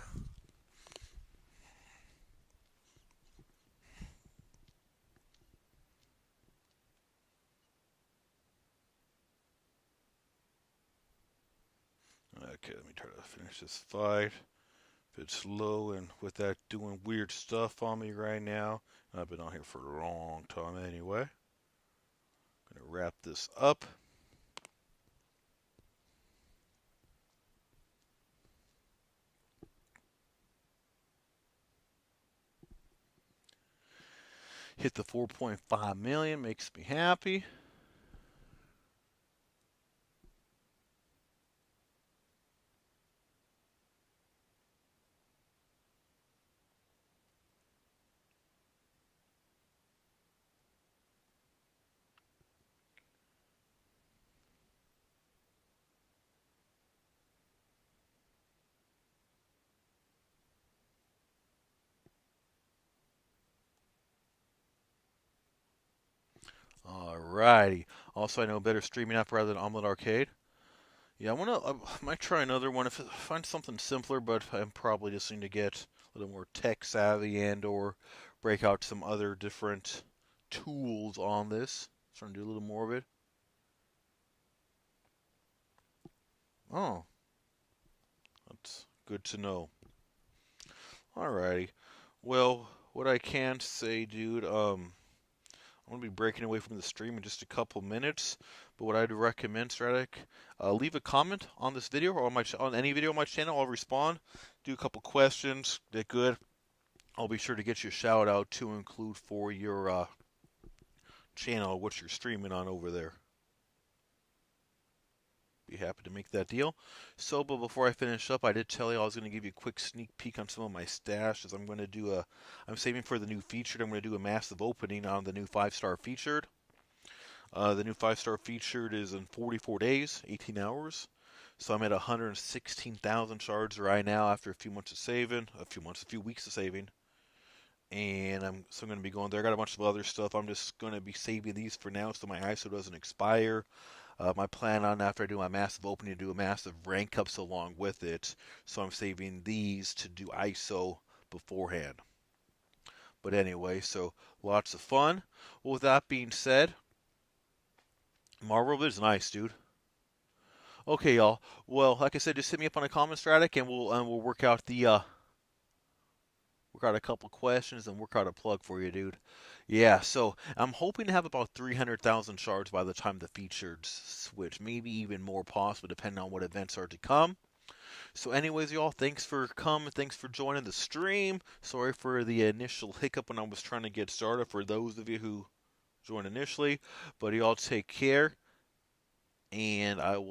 Okay, let me try to finish this fight. If it's low and with that doing weird stuff on me right now, I've been on here for a long time anyway. I'm going to wrap this up. Hit the 4.5 million, makes me happy. Alrighty. Also, I know a better streaming app rather than Omelet Arcade. Yeah, I might try another one if I find something simpler, but I'm probably just need to get a little more tech savvy and or break out some other different tools on this. Trying to do a little more of it. Oh, that's good to know. Alrighty. Well, what I can say, dude, I'm gonna be breaking away from the stream in just a couple minutes. But what I'd recommend, Stratic, leave a comment on this video or on any video on my channel. I'll respond. Do a couple questions. They're good. I'll be sure to get you a shout out to include for your channel what you're streaming on over there. Be happy to make that deal. So, but before I finish up, I did tell you I was going to give you a quick sneak peek on some of my stash. As I'm saving for the new featured. I'm going to do a massive opening on the new 5-star featured. The new 5-star featured is in 44 days, 18 hours. So I'm at 116,000 shards right now after a few weeks of saving. And I'm going to be going there. I got a bunch of other stuff. I'm just going to be saving these for now so my ISO doesn't expire. My plan on after I do my massive opening to do a massive rank ups along with it. So I'm saving these to do ISO beforehand. But anyway, so lots of fun. Well, with that being said, Marvel is nice, dude. Okay, y'all. Well, like I said, just hit me up on a comment Stratic, and we'll work out a couple questions and work out a plug for you, dude. Yeah, so I'm hoping to have about 300,000 shards by the time the featured switch, maybe even more possible, depending on what events are to come. So, anyways, y'all, thanks for coming. Thanks for joining the stream. Sorry for the initial hiccup when I was trying to get started. For those of you who joined initially, but y'all take care, and I will